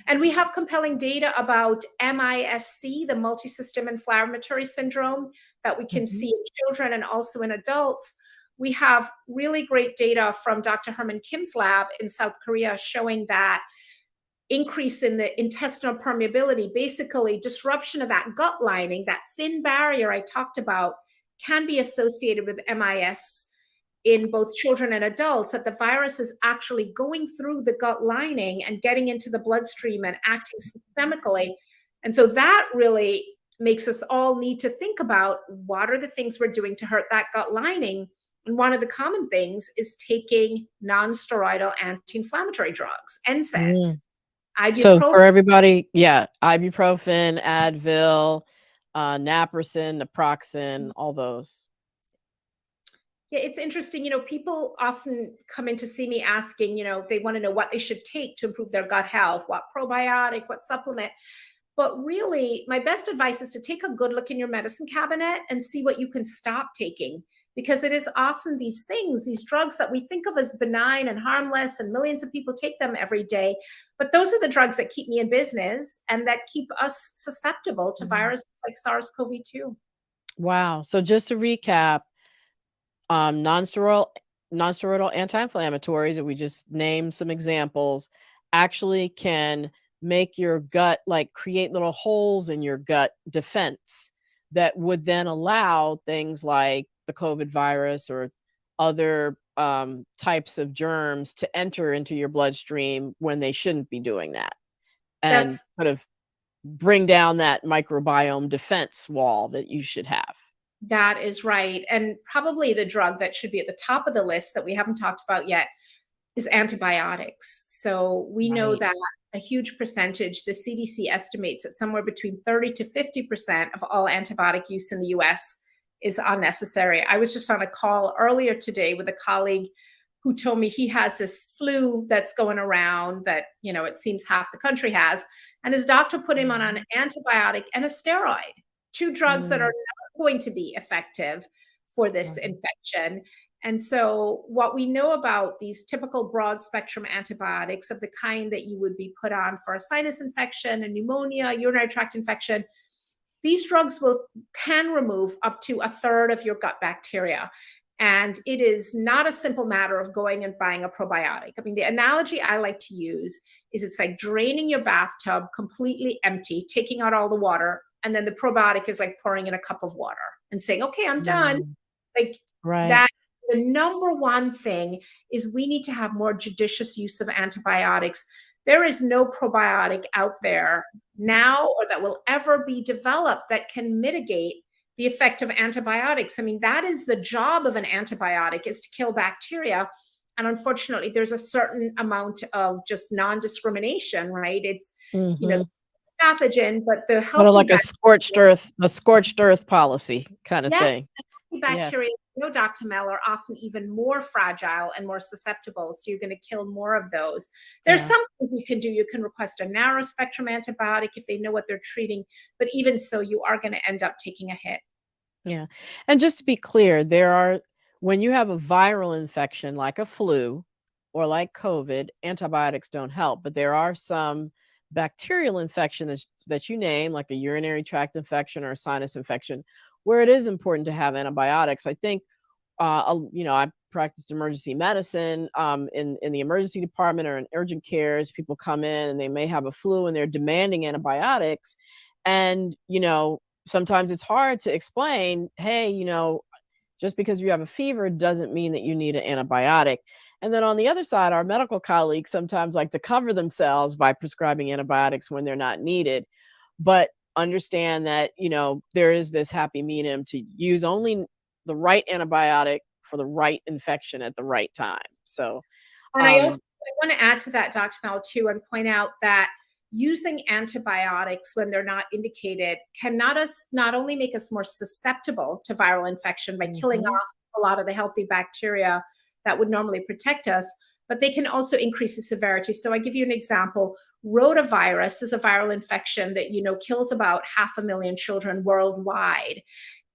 Speaker 5: And we have compelling data about MISC, the multisystem inflammatory syndrome, that we can see in children and also in adults. We have really great data from Dr. Herman Kim's lab in South Korea showing that increase in the intestinal permeability, basically disruption of that gut lining, that thin barrier I talked about, can be associated with MIS in both children and adults, that the virus is actually going through the gut lining and getting into the bloodstream and acting systemically. And so that really makes us all need to think about, what are the things we're doing to hurt that gut lining? And one of the common things is taking non-steroidal anti-inflammatory drugs, NSAIDs,
Speaker 1: So for
Speaker 5: ibuprofen.
Speaker 1: everybody, yeah, ibuprofen, Advil, naproxen, naproxen, all those.
Speaker 5: Yeah, it's interesting. People often come in to see me asking, they want to know what they should take to improve their gut health, what probiotic, what supplement. But really, my best advice is to take a good look in your medicine cabinet and see what you can stop taking, because it is often these things, these drugs that we think of as benign and harmless, and millions of people take them every day. But those are the drugs that keep me in business and that keep us susceptible to viruses like SARS-CoV-2.
Speaker 1: Wow. So just to recap, non-steroidal anti-inflammatories, and we just named some examples, actually can make your gut, like, create little holes in your gut defense that would then allow things like the COVID virus or other types of germs to enter into your bloodstream when they shouldn't be doing that, and
Speaker 5: That's
Speaker 1: sort of bring down that microbiome defense wall that you should have.
Speaker 5: That is right. And probably the drug that should be at the top of the list that we haven't talked about yet is antibiotics. So we know
Speaker 1: Right.
Speaker 5: that a huge percentage, the CDC estimates that somewhere between 30 to 50% of all antibiotic use in the US is unnecessary. I was just on a call earlier today with a colleague who told me he has this flu that's going around that, it seems half the country has. And his doctor put him on an antibiotic and a steroid, two drugs that are not going to be effective for this infection. And so what we know about these typical broad spectrum antibiotics of the kind that you would be put on for a sinus infection, a pneumonia, urinary tract infection, these drugs can remove up to a third of your gut bacteria. And it is not a simple matter of going and buying a probiotic. I mean, the analogy I like to use is it's like draining your bathtub completely empty, taking out all the water, and then the probiotic is like pouring in a cup of water and saying, okay, I'm done. Like that. The number one thing is we need to have more judicious use of antibiotics. There is no probiotic out there now or that will ever be developed that can mitigate the effect of antibiotics. I mean, that is the job of an antibiotic, is to kill bacteria. And unfortunately, there's a certain amount of just non-discrimination, right? It's, you know, pathogen, but the healthy
Speaker 1: like a scorched earth policy kind of thing.
Speaker 5: Bacteria, Dr. Mel, are often even more fragile and more susceptible. So you're going to kill more of those. There's some things you can do. You can request a narrow spectrum antibiotic if they know what they're treating. But even so, you are going to end up taking a hit.
Speaker 1: Yeah. And just to be clear, when you have a viral infection like a flu or like COVID, antibiotics don't help. But there are some bacterial infections that you name, like a urinary tract infection or a sinus infection, where it is important to have antibiotics. I think, I practiced emergency medicine in the emergency department or in urgent cares. People come in and they may have a flu and they're demanding antibiotics. And, sometimes it's hard to explain, hey, just because you have a fever doesn't mean that you need an antibiotic. And then on the other side, our medical colleagues sometimes like to cover themselves by prescribing antibiotics when they're not needed. But understand that, there is this happy medium to use only the right antibiotic for the right infection at the right time. So,
Speaker 5: and I want to add to that, Dr. Mel, too, and point out that using antibiotics when they're not indicated can not only make us more susceptible to viral infection by killing off a lot of the healthy bacteria that would normally protect us, but they can also increase the severity. So I give you an example. Rotavirus is a viral infection that, kills about 500,000 children worldwide.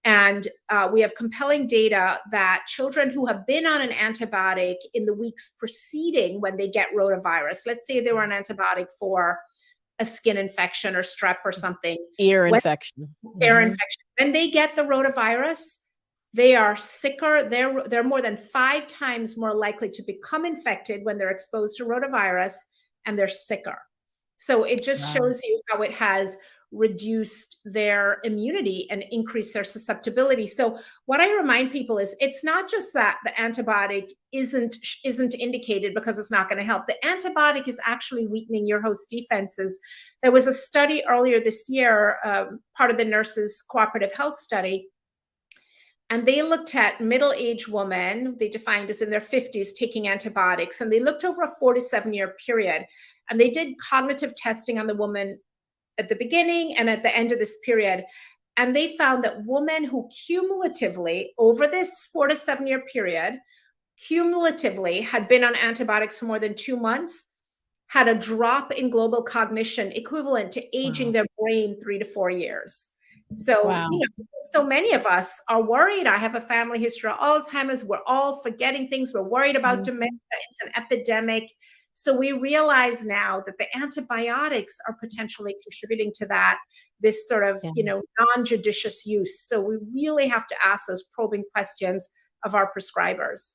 Speaker 5: And we have compelling data that children who have been on an antibiotic in the weeks preceding when they get rotavirus, let's say they were on antibiotic for a skin infection or strep or something.
Speaker 1: Ear infection.
Speaker 5: When they get the rotavirus, they are sicker. They're more than 5 times more likely to become infected when they're exposed to rotavirus, and they're sicker. So it just shows you how it has reduced their immunity and increased their susceptibility. So what I remind people is it's not just that the antibiotic isn't indicated because it's not going to help. The antibiotic is actually weakening your host defenses. There was a study earlier this year, part of the Nurses Cooperative Health Study, and they looked at middle-aged women, they defined as in their 50s, taking antibiotics. And they looked over a 47-year period. And they did cognitive testing on the woman at the beginning and at the end of this period. And they found that women who cumulatively, over this 4 to 7 year period, cumulatively had been on antibiotics for more than 2 months, had a drop in global cognition equivalent to aging their brain 3 to 4 years. So, so many of us are worried. I have a family history of Alzheimer's. We're all forgetting things. We're worried about dementia. It's an epidemic. So we realize now that the antibiotics are potentially contributing to that, this sort of, non-judicious use. So we really have to ask those probing questions of our prescribers.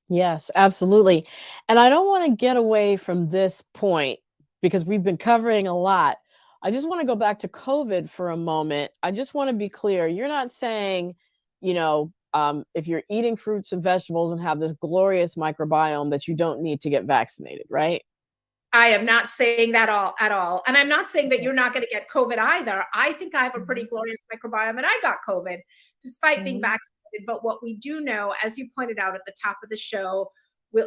Speaker 1: Yes, absolutely. And I don't want to get away from this point because we've been covering a lot. I just want to go back to COVID for a moment. I just want to be clear. You're not saying, if you're eating fruits and vegetables and have this glorious microbiome that you don't need to get vaccinated, right?
Speaker 5: I am not saying that at all. And I'm not saying that you're not going to get COVID either. I think I have a pretty glorious microbiome and I got COVID despite being vaccinated. But what we do know, as you pointed out at the top of the show,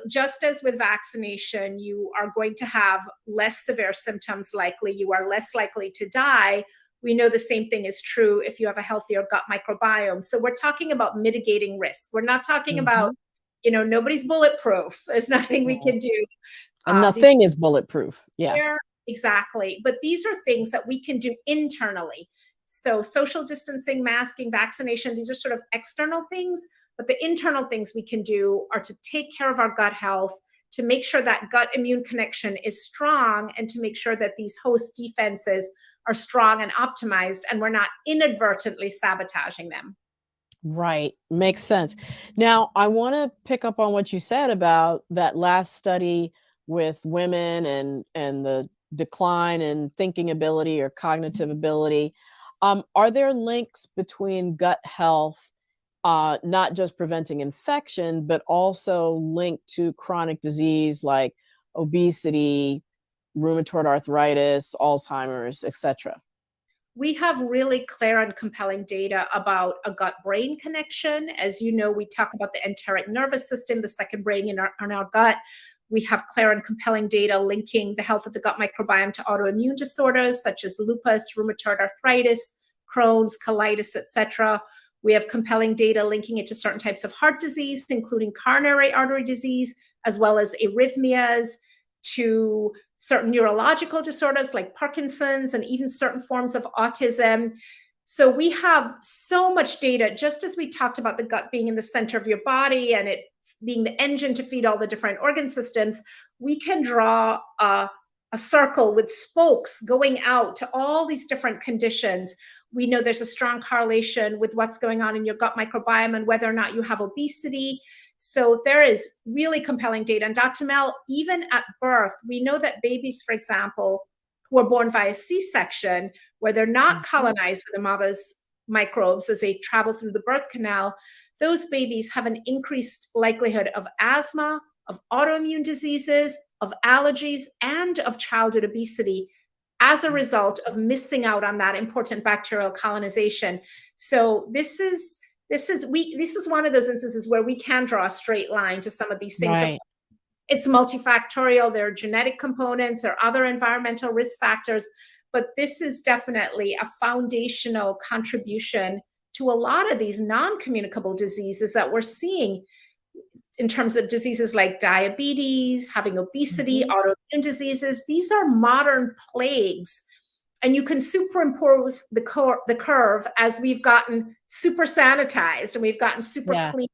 Speaker 5: just as with vaccination, you are going to have less severe symptoms likely. You are less likely to die. We know the same thing is true if you have a healthier gut microbiome. So we're talking about mitigating risk. We're not talking about, nobody's bulletproof. There's nothing we can do.
Speaker 1: And nothing is bulletproof. Yeah.
Speaker 5: Exactly. But these are things that we can do internally. So social distancing, masking, vaccination, these are sort of external things. But the internal things we can do are to take care of our gut health, to make sure that gut immune connection is strong, and to make sure that these host defenses are strong and optimized, and we're not inadvertently sabotaging them.
Speaker 1: Right. Makes sense. Now, I want to pick up on what you said about that last study with women and the decline in thinking ability or cognitive ability. Are there links between gut health, not just preventing infection, but also linked to chronic disease like obesity, rheumatoid arthritis, Alzheimer's, etc.?
Speaker 5: We have really clear and compelling data about a gut-brain connection. As you know, we talk about the enteric nervous system, the second brain in our gut. We have clear and compelling data linking the health of the gut microbiome to autoimmune disorders such as lupus, rheumatoid arthritis, Crohn's, colitis, etc. We have compelling data linking it to certain types of heart disease, including coronary artery disease, as well as arrhythmias, to certain neurological disorders like Parkinson's, and even certain forms of autism. So we have so much data, just as we talked about the gut being in the center of your body and it being the engine to feed all the different organ systems. We can draw a circle with spokes going out to all these different conditions. We know there's a strong correlation with what's going on in your gut microbiome and whether or not you have obesity. So there is really compelling data. And Dr. Mel, even at birth, we know that babies, for example, who are born via C-section, where they're not colonized with the mother's microbes as they travel through the birth canal, those babies have an increased likelihood of asthma, of autoimmune diseases, of allergies, and of childhood obesity as a result of missing out on that important bacterial colonization. So this is one of those instances where we can draw a straight line to some of these things.
Speaker 1: Right.
Speaker 5: It's multifactorial. There are genetic components, there are other environmental risk factors, but this is definitely a foundational contribution to a lot of these non-communicable diseases that we're seeing in terms of diseases like diabetes, having obesity, autoimmune diseases. These are modern plagues. And you can superimpose the curve as we've gotten super sanitized and we've gotten super clean.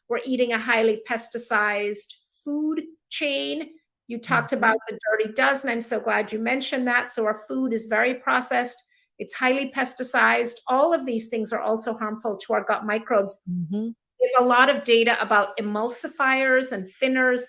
Speaker 5: We're eating a highly pesticized food chain. You talked about the dirty dozen. I'm so glad you mentioned that. So our food is very processed. It's highly pesticized. All of these things are also harmful to our gut microbes. We have a lot of data about emulsifiers and thinners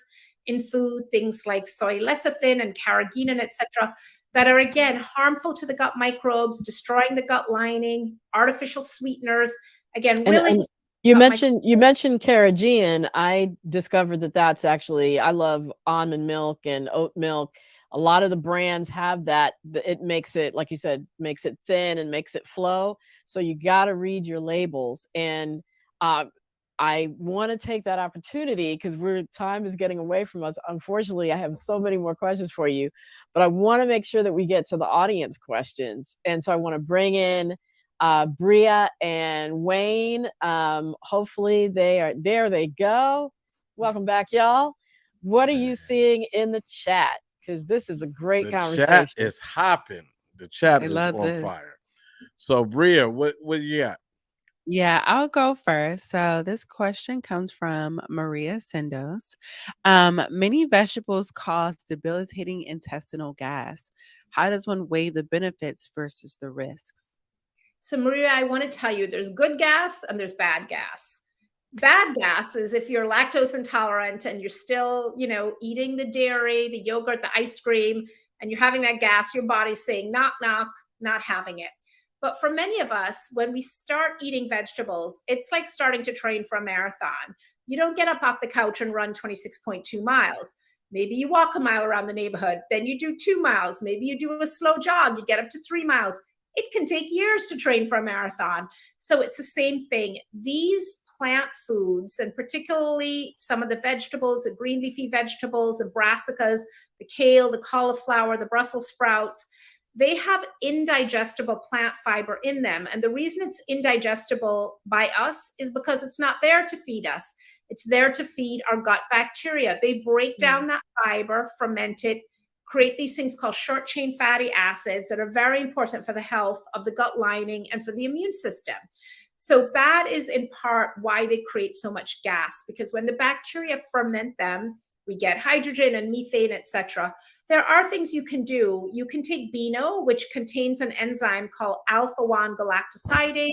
Speaker 5: in food, things like soy lecithin and carrageenan, etc., that are, again, harmful to the gut microbes, destroying the gut lining, artificial sweeteners. Again, really.
Speaker 1: And you mentioned carrageenan. I discovered that that's actually, I love almond milk and oat milk. A lot of the brands have that. It makes it, like you said, makes it thin and makes it flow. So you got to read your labels. And I want to take that opportunity because time is getting away from us. Unfortunately, I have so many more questions for you, but I want to make sure that we get to the audience questions. And so I want to bring in Bria and Wayne. Hopefully there they go. Welcome back, y'all. What are you seeing in the chat? Because this is a great conversation.
Speaker 2: The chat is hopping. The chat is on fire. So Bria, what you got?
Speaker 3: Yeah, I'll go first. So this question comes from Maria Sendos. Many vegetables cause debilitating intestinal gas. How does one weigh the benefits versus the risks?
Speaker 5: So Maria, I want to tell you, there's good gas and there's bad gas. Bad gas is if you're lactose intolerant and you're still, eating the dairy, the yogurt, the ice cream, and you're having that gas, your body's saying, knock, knock, not having it. But for many of us, when we start eating vegetables, it's like starting to train for a marathon. You don't get up off the couch and run 26.2 miles. Maybe you walk a mile around the neighborhood, then you do 2 miles. Maybe you do a slow jog, you get up to 3 miles. It can take years to train for a marathon. So it's the same thing. These plant foods, and particularly some of the vegetables, the green leafy vegetables, the brassicas, the kale, the cauliflower, the Brussels sprouts, they have indigestible plant fiber in them. And the reason it's indigestible by us is because it's not there to feed us. It's there to feed our gut bacteria. They break down that fiber, ferment it, create these things called short chain fatty acids that are very important for the health of the gut lining and for the immune system. So that is in part why they create so much gas, because when the bacteria ferment them, we get hydrogen and methane, etc. There are things you can do. You can take Beano, which contains an enzyme called alpha-1 galactosidase.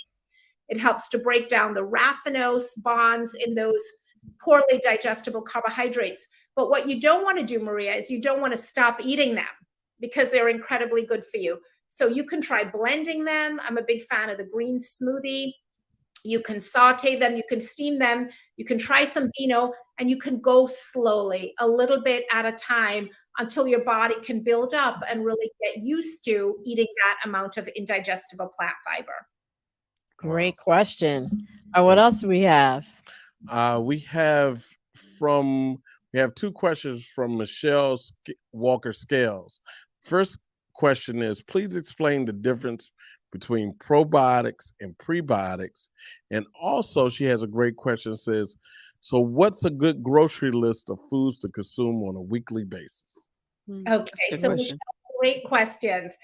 Speaker 5: It helps to break down the raffinose bonds in those poorly digestible carbohydrates. But what you don't want to do, Maria, is you don't want to stop eating them because they're incredibly good for you. So you can try blending them. I'm a big fan of the green smoothie. You can saute them, you can steam them, you can try some Beano, and you can go slowly, a little bit at a time, until your body can build up and really get used to eating that amount of indigestible plant fiber.
Speaker 1: Great question. What else do we have?
Speaker 2: We have two questions from Michelle Walker Scales. First question is, please explain the difference between probiotics and prebiotics. And also she has a great question, says, so what's a good grocery list of foods to consume on a weekly basis?
Speaker 5: Okay, so Michelle, great questions.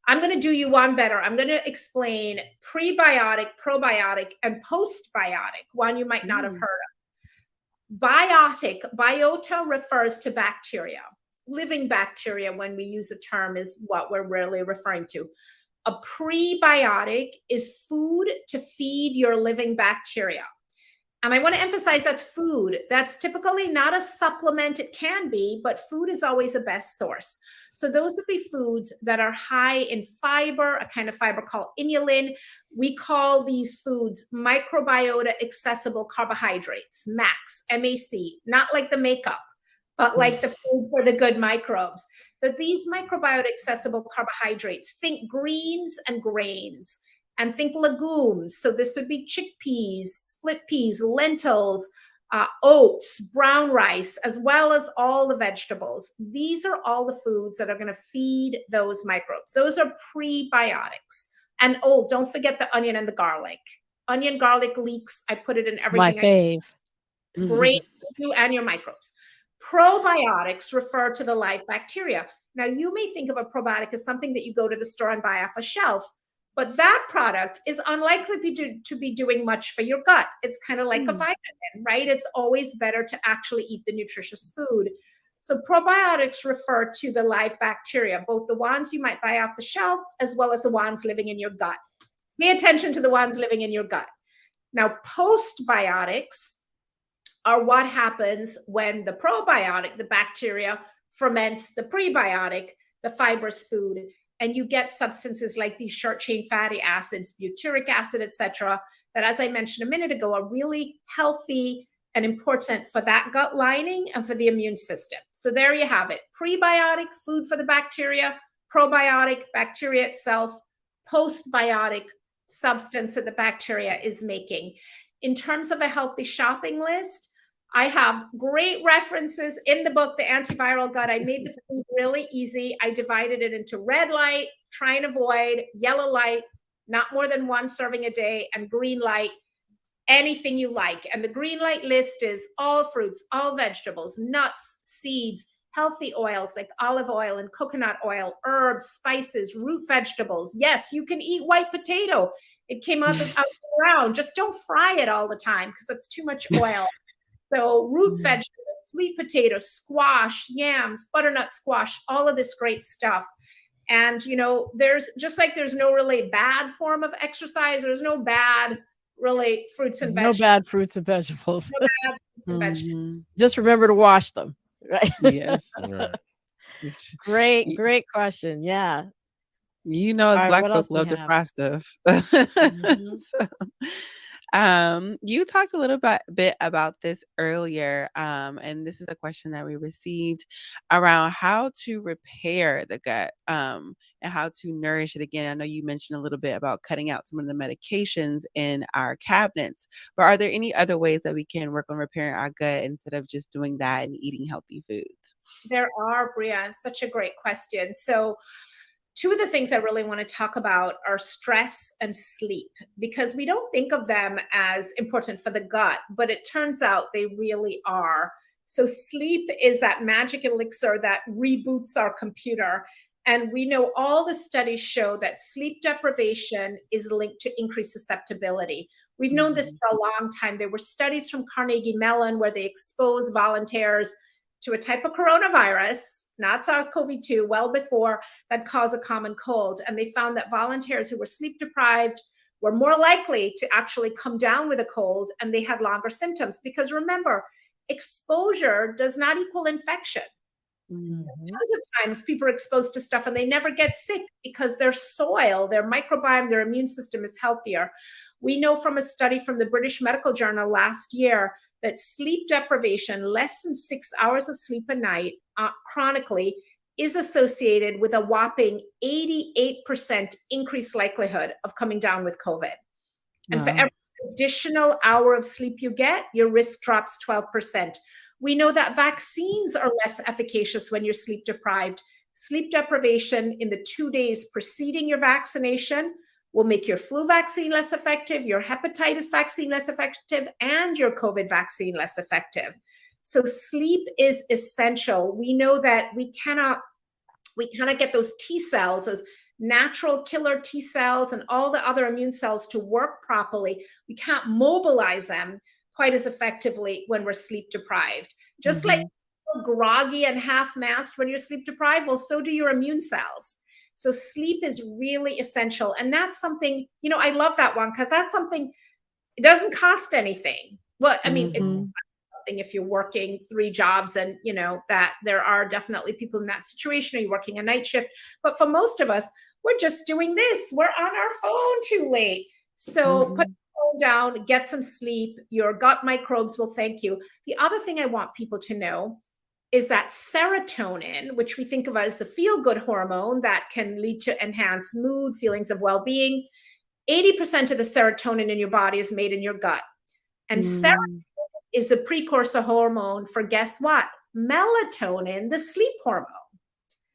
Speaker 5: I'm going to do you one better. I'm going to explain prebiotic, probiotic, and postbiotic, one you might not have heard of. Biotic, biota refers to bacteria. Living bacteria, when we use the term, is what we're really referring to. A prebiotic is food to feed your living bacteria. And I want to emphasize that's food. That's typically not a supplement. It can be, but food is always the best source. So those would be foods that are high in fiber, a kind of fiber called inulin. We call these foods microbiota accessible carbohydrates, MAC, M-A-C, not like the makeup, but like the food for the good microbes. That these microbiota accessible carbohydrates, think greens and grains, and think legumes. So this would be chickpeas, split peas, lentils, oats, brown rice, as well as all the vegetables. These are all the foods that are going to feed those microbes. Those are prebiotics. And don't forget the onion and the garlic. Onion, garlic, leeks. I put it in everything.
Speaker 1: My fave.
Speaker 5: Great for you and your microbes. Probiotics refer to the live bacteria. Now, you may think of a probiotic as something that you go to the store and buy off a shelf, but that product is unlikely to be doing much for your gut. It's kind of like a vitamin, right? It's always better to actually eat the nutritious food. So probiotics refer to the live bacteria, both the ones you might buy off the shelf as well as the ones living in your gut. Pay attention to the ones living in your gut. Now, postbiotics are what happens when the probiotic, the bacteria, ferments the prebiotic, the fibrous food, and you get substances like these short-chain fatty acids, butyric acid, etc., that, as I mentioned a minute ago, are really healthy and important for that gut lining and for the immune system. So there you have it. Prebiotic, food for the bacteria; probiotic, bacteria itself; postbiotic, substance that the bacteria is making. In terms of a healthy shopping list, I have great references in the book, The AntiViral Gut. I made the food really easy. I divided it into red light, try and avoid, yellow light, not more than one serving a day, and green light, anything you like. And the green light list is all fruits, all vegetables, nuts, seeds, healthy oils like olive oil and coconut oil, herbs, spices, root vegetables. Yes, you can eat white potato. It came out the ground. Just don't fry it all the time because it's too much oil. So root vegetables, sweet potatoes, squash, yams, butternut squash, all of this great stuff. And, there's no really bad form of exercise. There's no bad really fruits and vegetables.
Speaker 1: No bad fruits and vegetables.
Speaker 5: No bad fruits and vegetables.
Speaker 1: Just remember to wash them. Right?
Speaker 3: Yes.
Speaker 1: Great question. Yeah.
Speaker 3: As Black folks love to fry stuff. You talked a little bit about this earlier, and this is a question that we received around how to repair the gut and how to nourish it again. I know you mentioned a little bit about cutting out some of the medications in our cabinets, but are there any other ways that we can work on repairing our gut instead of just doing that and eating healthy foods?
Speaker 5: There are, Bria. Such a great question. So two of the things I really want to talk about are stress and sleep, because we don't think of them as important for the gut, but it turns out they really are. So sleep is that magic elixir that reboots our computer. And we know all the studies show that sleep deprivation is linked to increased susceptibility. We've known this for a long time. There were studies from Carnegie Mellon where they exposed volunteers to a type of coronavirus, not SARS-CoV-2, well before, that caused a common cold. And they found that volunteers who were sleep deprived, were more likely to actually come down with a cold, and they had longer symptoms. Because remember, exposure does not equal infection. Tons of times people are exposed to stuff and they never get sick because their soil, their microbiome, their immune system is healthier. We know from a study from the British Medical Journal last year that sleep deprivation, less than 6 hours of sleep a night, chronically, is associated with a whopping 88% increased likelihood of coming down with COVID. And for every additional hour of sleep you get, your risk drops 12%. We know that vaccines are less efficacious when you're sleep deprived. Sleep deprivation in the 2 days preceding your vaccination will make your flu vaccine less effective, your hepatitis vaccine less effective, and your COVID vaccine less effective. So sleep is essential. We know that we cannot get those T cells, those natural killer T cells and all the other immune cells to work properly. We can't mobilize them quite as effectively when we're sleep deprived. Just like you're groggy and half-mast when you're sleep deprived, well, so do your immune cells. So sleep is really essential. And that's something, you know, I love that one because that's something, it doesn't cost anything. Well, I mean, if you're working 3 jobs and, you know, that there are definitely people in that situation, or you're working a night shift. But for most of us, we're just doing this. We're on our phone too late. So put down, get some sleep. Your gut microbes will thank you. The other thing I want people to know is that serotonin, which we think of as the feel-good hormone that can lead to enhanced mood, feelings of well-being, 80% of the serotonin in your body is made in your gut. And serotonin is a precursor hormone for, guess what? Melatonin, the sleep hormone.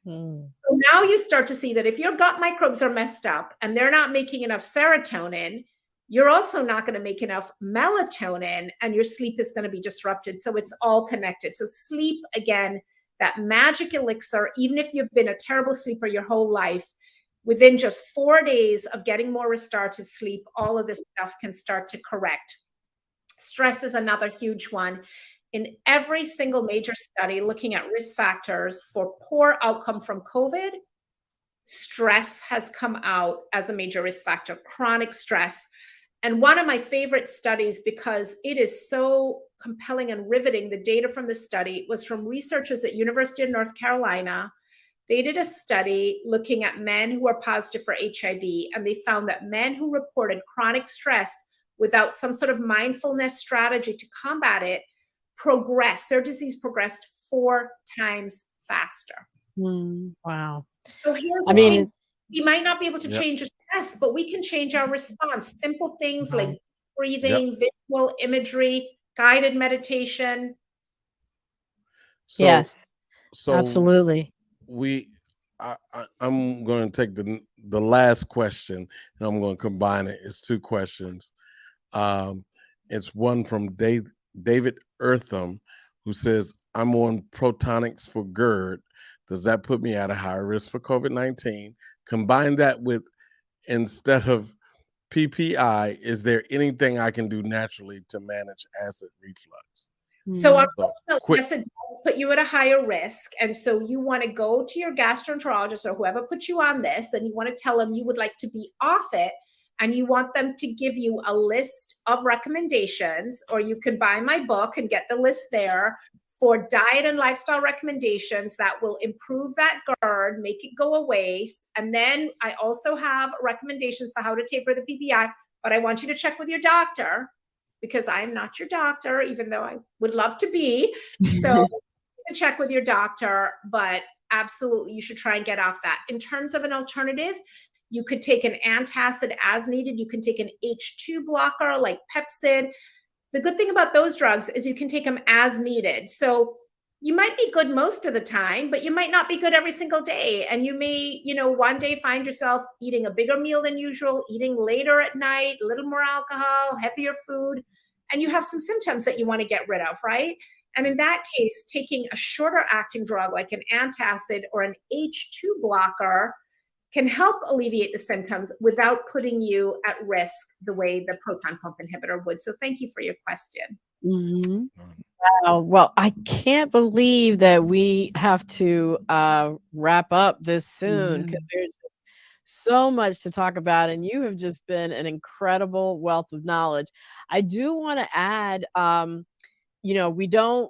Speaker 5: So now you start to see that if your gut microbes are messed up and they're not making enough serotonin, you're also not going to make enough melatonin and your sleep is going to be disrupted. So it's all connected. So sleep, again, that magic elixir, even if you've been a terrible sleeper your whole life, within just 4 days of getting more restorative sleep, all of this stuff can start to correct. Stress is another huge one. In every single major study looking at risk factors for poor outcome from COVID, stress has come out as a major risk factor, chronic stress. And one of my favorite studies, because it is so compelling and riveting, the data from the study was from researchers at University of North Carolina. They did a study looking at men who were positive for HIV, and they found that men who reported chronic stress without some sort of mindfulness strategy to combat it their disease progressed 4 times faster.
Speaker 1: Wow.
Speaker 5: So here's
Speaker 1: I mean,
Speaker 5: we might not be able to change your stress, but we can change our response. Simple things like breathing, visual imagery, guided meditation.
Speaker 1: Yes,
Speaker 2: So
Speaker 1: absolutely.
Speaker 2: I'm going to take the last question and I'm going to combine it. It's 2 questions. It's one from David Eartham, who says, I'm on protonics for GERD. Does that put me at a higher risk for COVID-19? Combine that with, instead of PPI, is there anything I can do naturally to manage acid reflux?
Speaker 5: So unfortunately, yes, it does put you at a higher risk. And so you want to go to your gastroenterologist or whoever put you on this, and you want to tell them you would like to be off it. And you want them to give you a list of recommendations, or you can buy my book and get the list there for diet and lifestyle recommendations that will improve that GERD, make it go away. And then I also have recommendations for how to taper the PPI, but I want you to check with your doctor because I'm not your doctor, even though I would love to be. So to check with your doctor, but absolutely you should try and get off that. In terms of an alternative, you could take an antacid as needed. You can take an H2 blocker like Pepcid. The good thing about those drugs is you can take them as needed. So you might be good most of the time, but you might not be good every single day. And you may, one day find yourself eating a bigger meal than usual, eating later at night, a little more alcohol, heavier food, and you have some symptoms that you want to get rid of, right? And in that case, taking a shorter acting drug like an antacid or an H2 blocker can help alleviate the symptoms without putting you at risk the way the proton pump inhibitor would. So thank you for your question.
Speaker 1: Wow. Well, I can't believe that we have to wrap up this soon because there's just so much to talk about, and you have just been an incredible wealth of knowledge. I do want to add,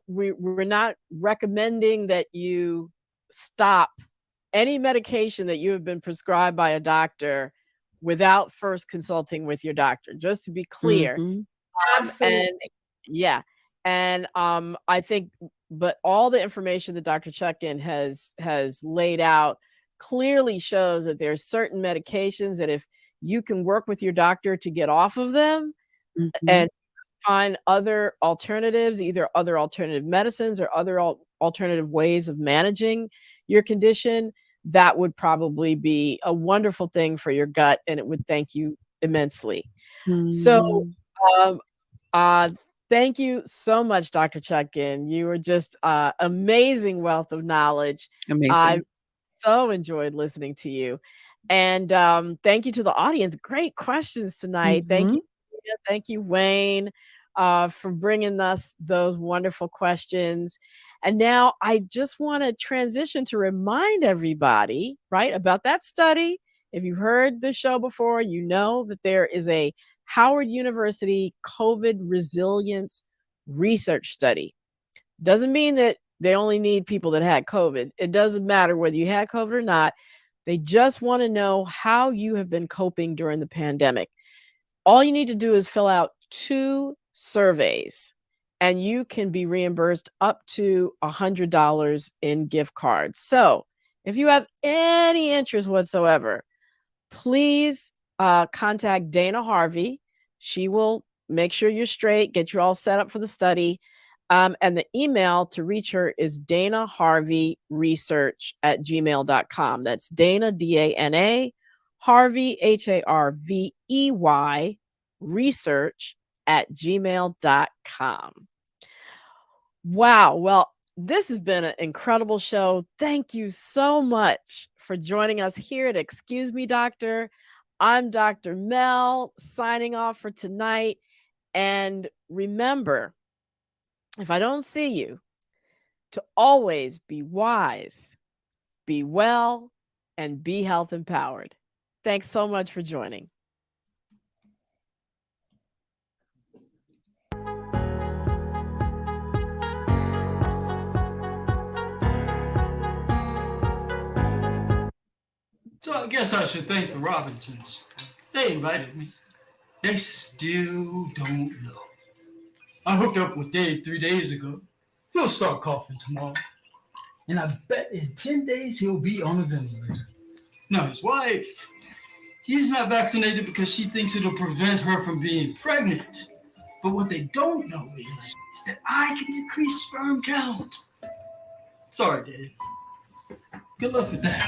Speaker 1: we're not recommending that you stop any medication that you have been prescribed by a doctor without first consulting with your doctor, just to be clear.
Speaker 3: Mhm.
Speaker 1: And
Speaker 5: Absolutely.
Speaker 1: yeah, and I think, but all the information that Dr. Chutkan has laid out clearly shows that there's certain medications that if you can work with your doctor to get off of them
Speaker 3: Mhm.
Speaker 1: and find other alternatives, either other alternative medicines or other alternative ways of managing your condition, that would probably be a wonderful thing for your gut, and it would thank you immensely. So,
Speaker 3: Mhm.
Speaker 1: um, uh, thank you so much, Dr. Chutkan. You were just amazing wealth of knowledge. I
Speaker 3: Amazing.
Speaker 1: so enjoyed listening to you. And thank you to the audience. Great questions tonight. Thank
Speaker 3: Mhm.
Speaker 1: you. Bria. Thank you, Wayne, for bringing us those wonderful questions. And now I just want to transition to remind everybody, right, about that study. If you've heard the show before, you know that there is a Howard University COVID resilience research study. Doesn't mean that they only need people that had COVID. It doesn't matter whether you had COVID or not. They just want to know how you have been coping during the pandemic. All you need to do is fill out 2 surveys and you can be reimbursed up to $100 in gift cards. So, if you have any interest whatsoever, please contact Dana Harvey. She will make sure you're straight, get you all set up for the study. And the email to reach her is danaharveyresearch@gmail.com. That's Dana, Dana, Harvey, Harvey, research@gmail.com. Wow. Well, this has been an incredible show. Thank you so much for joining us here at Excuse Me, Doctor. I'm Dr. Mel signing off for tonight. And remember, if I don't see you, to always be wise, be well, and be health empowered. Thanks so much for joining.
Speaker 6: So I guess I should thank the Robinsons. They invited me. They still don't know. I hooked up with Dave 3 days ago. He'll start coughing tomorrow. And I bet in 10 days he'll be on a ventilator. Now his wife, she's not vaccinated because she thinks it'll prevent her from being pregnant. But what they don't know is that I can decrease sperm count. Sorry, Dave. Good luck with that.